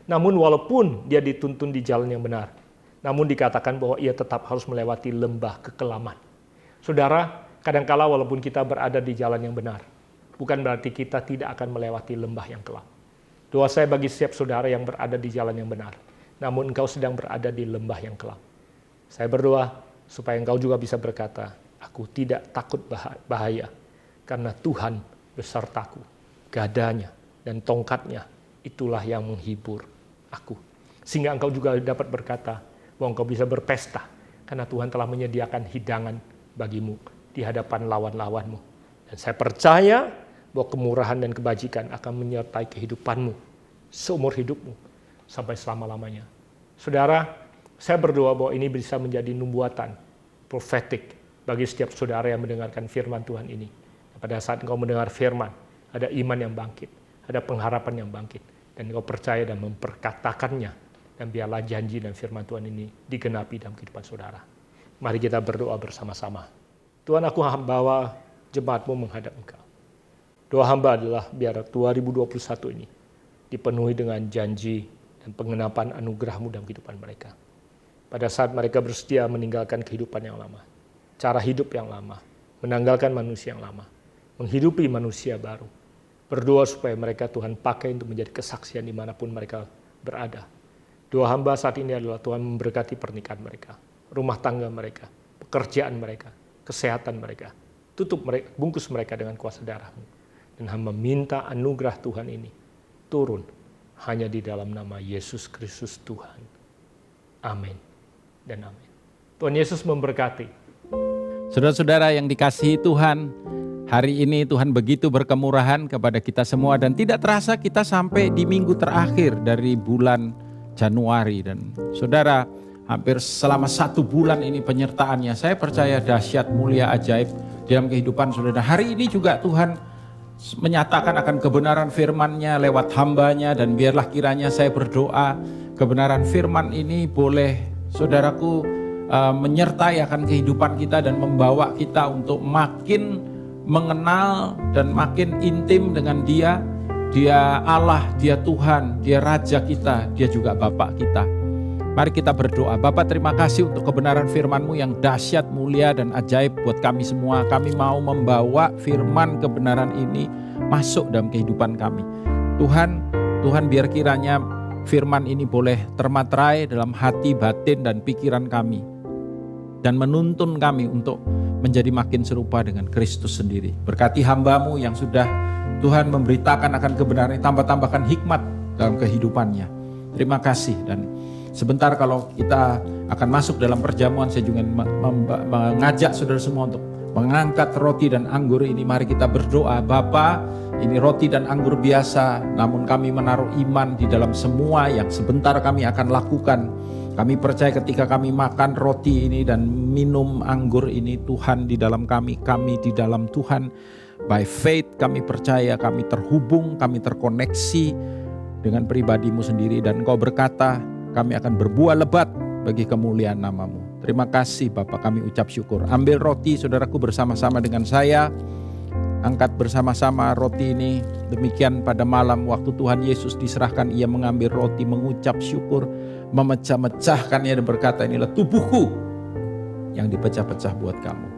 Namun walaupun dia dituntun di jalan yang benar, namun dikatakan bahwa ia tetap harus melewati lembah kekelaman. Saudara, kadangkala walaupun kita berada di jalan yang benar, bukan berarti kita tidak akan melewati lembah yang kelam. Doa saya bagi setiap saudara yang berada di jalan yang benar, namun engkau sedang berada di lembah yang kelam. Saya berdoa supaya engkau juga bisa berkata, aku tidak takut bahaya, karena Tuhan besertaku. Gadanya dan tongkatnya, itulah yang menghibur aku. Sehingga engkau juga dapat berkata, bahwa engkau bisa berpesta, karena Tuhan telah menyediakan hidangan bagimu di hadapan lawan-lawanmu. Dan saya percaya bahwa kemurahan dan kebajikan akan menyertai kehidupanmu, seumur hidupmu, sampai selama-lamanya. Saudara, Saya berdoa bahwa ini bisa menjadi nubuatan profetik bagi setiap saudara yang mendengarkan firman Tuhan ini. Pada saat engkau mendengar firman, ada iman yang bangkit, ada pengharapan yang bangkit, dan engkau percaya dan memperkatakannya, dan biarlah janji dan firman Tuhan ini digenapi dalam kehidupan saudara. Mari kita berdoa bersama-sama. Tuhan, aku bawa jemaat-Mu menghadap Engkau. Doa hamba adalah biar 2021 ini dipenuhi dengan janji dan pengenapan anugerah-Mu dalam kehidupan mereka. Pada saat mereka bersedia meninggalkan kehidupan yang lama, cara hidup yang lama, menanggalkan manusia yang lama, menghidupi manusia baru. Berdoa supaya mereka Tuhan pakai untuk menjadi kesaksian dimanapun mereka berada. Doa hamba saat ini adalah Tuhan memberkati pernikahan mereka, rumah tangga mereka, pekerjaan mereka, kesehatan mereka. Tutup mereka, bungkus mereka dengan kuasa darah-Mu. Dan hamba minta anugerah Tuhan ini turun hanya di dalam nama Yesus Kristus Tuhan. Amin dan amin. Tuhan Yesus memberkati. Saudara-saudara yang dikasihi Tuhan, hari ini Tuhan begitu berkemurahan kepada kita semua dan tidak terasa kita sampai di minggu terakhir dari bulan Januari. Dan saudara, hampir selama 1 bulan ini penyertaannya, saya percaya dahsyat, mulia, ajaib dalam kehidupan saudara. Hari ini juga Tuhan menyatakan akan kebenaran firman-Nya lewat hamba-Nya, dan biarlah kiranya saya berdoa kebenaran firman ini boleh saudaraku menyertai akan kehidupan kita dan membawa kita untuk makin mengenal dan makin intim dengan Dia. Dia Allah, Dia Tuhan, Dia Raja kita, Dia juga Bapa kita. Mari kita berdoa. Bapa, terima kasih untuk kebenaran firman-Mu yang dahsyat, mulia, dan ajaib buat kami semua. Kami mau membawa firman kebenaran ini masuk dalam kehidupan kami. Tuhan biar kiranya firman ini boleh termaterai dalam hati, batin, dan pikiran kami. Dan menuntun kami untuk menjadi makin serupa dengan Kristus sendiri. Berkati hamba-Mu yang sudah Tuhan memberitakan akan kebenaran ini, tambah-tambahkan hikmat dalam kehidupannya. Terima kasih. Dan sebentar kalau kita akan masuk dalam perjamuan, saya juga mengajak saudara semua untuk mengangkat roti dan anggur ini. Mari kita berdoa. Bapa, ini roti dan anggur biasa, namun kami menaruh iman di dalam semua yang sebentar kami akan lakukan. Kami percaya ketika kami makan roti ini dan minum anggur ini, Tuhan di dalam kami di dalam Tuhan. By faith kami percaya, kami terhubung, kami terkoneksi dengan pribadi-Mu sendiri, dan Engkau berkata kami akan berbuah lebat bagi kemuliaan nama-Mu. Terima kasih Bapa, kami ucap syukur. Ambil roti saudaraku bersama-sama dengan saya. Angkat bersama-sama roti ini. Demikian pada malam waktu Tuhan Yesus diserahkan, Ia mengambil roti, mengucap syukur, memecah-mecahkannya dan berkata, inilah tubuhku yang dipecah-pecah buat kamu.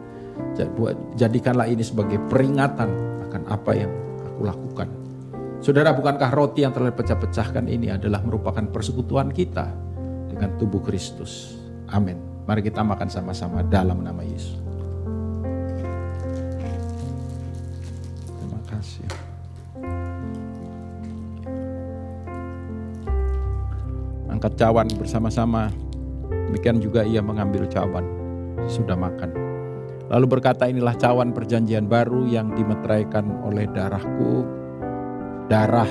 Jadikanlah ini sebagai peringatan akan apa yang aku lakukan. Saudara, bukankah roti yang telah dipecah-pecahkan ini adalah merupakan persekutuan kita dengan tubuh Kristus? Amin. Mari kita makan sama-sama dalam nama Yesus. Terima kasih. Angkat cawan bersama-sama. Demikian juga ia mengambil cawan sudah makan. Lalu berkata, inilah cawan perjanjian baru yang dimeteraikan oleh darahku, darah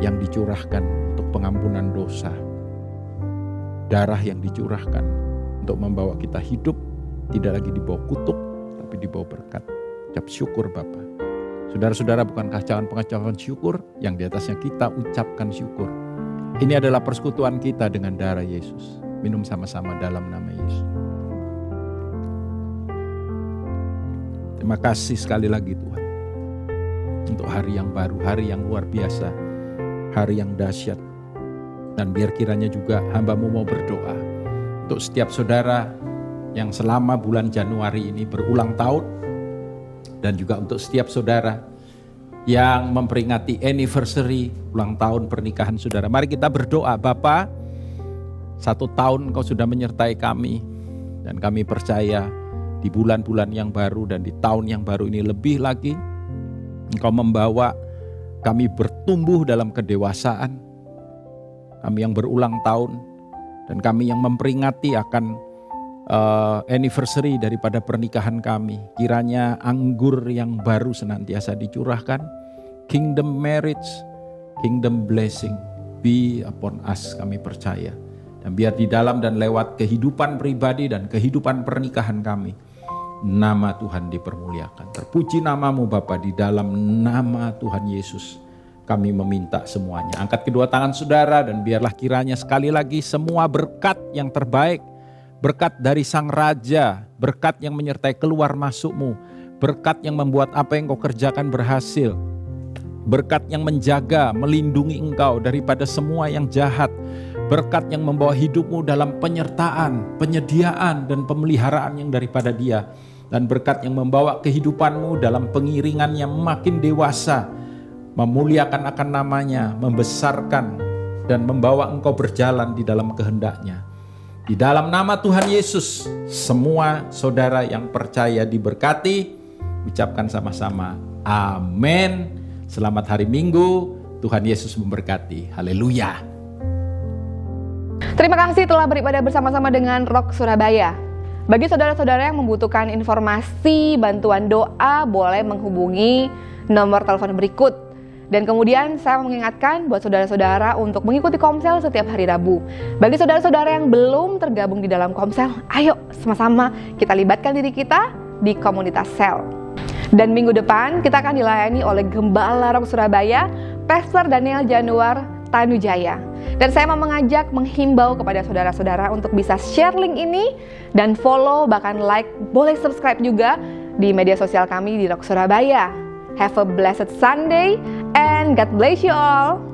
yang dicurahkan untuk pengampunan dosa. Darah yang dicurahkan untuk membawa kita hidup, tidak lagi dibawa kutuk, tapi dibawa berkat. Ucap syukur Bapa. Saudara-saudara, bukankah cawan pengucapan syukur yang di atasnya kita ucapkan syukur? Ini adalah persekutuan kita dengan darah Yesus. Minum sama-sama dalam nama Yesus. Terima kasih sekali lagi Tuhan untuk hari yang baru, hari yang luar biasa, hari yang dahsyat. Dan biar kiranya juga hamba-Mu mau berdoa untuk setiap saudara yang selama bulan Januari ini berulang tahun, dan juga untuk setiap saudara yang memperingati anniversary ulang tahun pernikahan saudara. Mari kita berdoa. Bapa, 1 tahun Engkau sudah menyertai kami, dan kami percaya di bulan-bulan yang baru dan di tahun yang baru ini lebih lagi Engkau membawa kami bertumbuh dalam kedewasaan. Kami yang berulang tahun dan kami yang memperingati akan anniversary daripada pernikahan kami. Kiranya anggur yang baru senantiasa dicurahkan. Kingdom marriage, kingdom blessing be upon us, kami percaya. Dan biar di dalam dan lewat kehidupan pribadi dan kehidupan pernikahan kami, nama Tuhan dipermuliakan. Terpuji namamu Bapa, di dalam nama Tuhan Yesus kami meminta semuanya. Angkat kedua tangan saudara dan biarlah kiranya sekali lagi semua berkat yang terbaik, berkat dari Sang Raja, berkat yang menyertai keluar masukmu, berkat yang membuat apa yang kau kerjakan berhasil, berkat yang menjaga, melindungi engkau daripada semua yang jahat, berkat yang membawa hidupmu dalam penyertaan, penyediaan dan pemeliharaan yang daripada Dia, dan berkat yang membawa kehidupanmu dalam pengiringan yang makin dewasa, memuliakan akan namanya, membesarkan dan membawa engkau berjalan di dalam kehendak-Nya. Di dalam nama Tuhan Yesus, semua saudara yang percaya diberkati, ucapkan sama-sama amin. Selamat hari Minggu, Tuhan Yesus memberkati. Haleluya. Terima kasih telah beribadah bersama-sama dengan Rock Surabaya. Bagi saudara-saudara yang membutuhkan informasi, bantuan doa, boleh menghubungi nomor telepon berikut. Dan kemudian saya mengingatkan buat saudara-saudara untuk mengikuti Komsel setiap hari Rabu. Bagi saudara-saudara yang belum tergabung di dalam Komsel, ayo sama-sama kita libatkan diri kita di komunitas sel. Dan minggu depan kita akan dilayani oleh Gembala Rock Surabaya, Pastor Daniel Januar Tanujaya. Dan saya mau menghimbau kepada saudara-saudara untuk bisa share link ini dan follow, bahkan like, boleh subscribe juga di media sosial kami di Rock Surabaya. Have a blessed Sunday and God bless you all.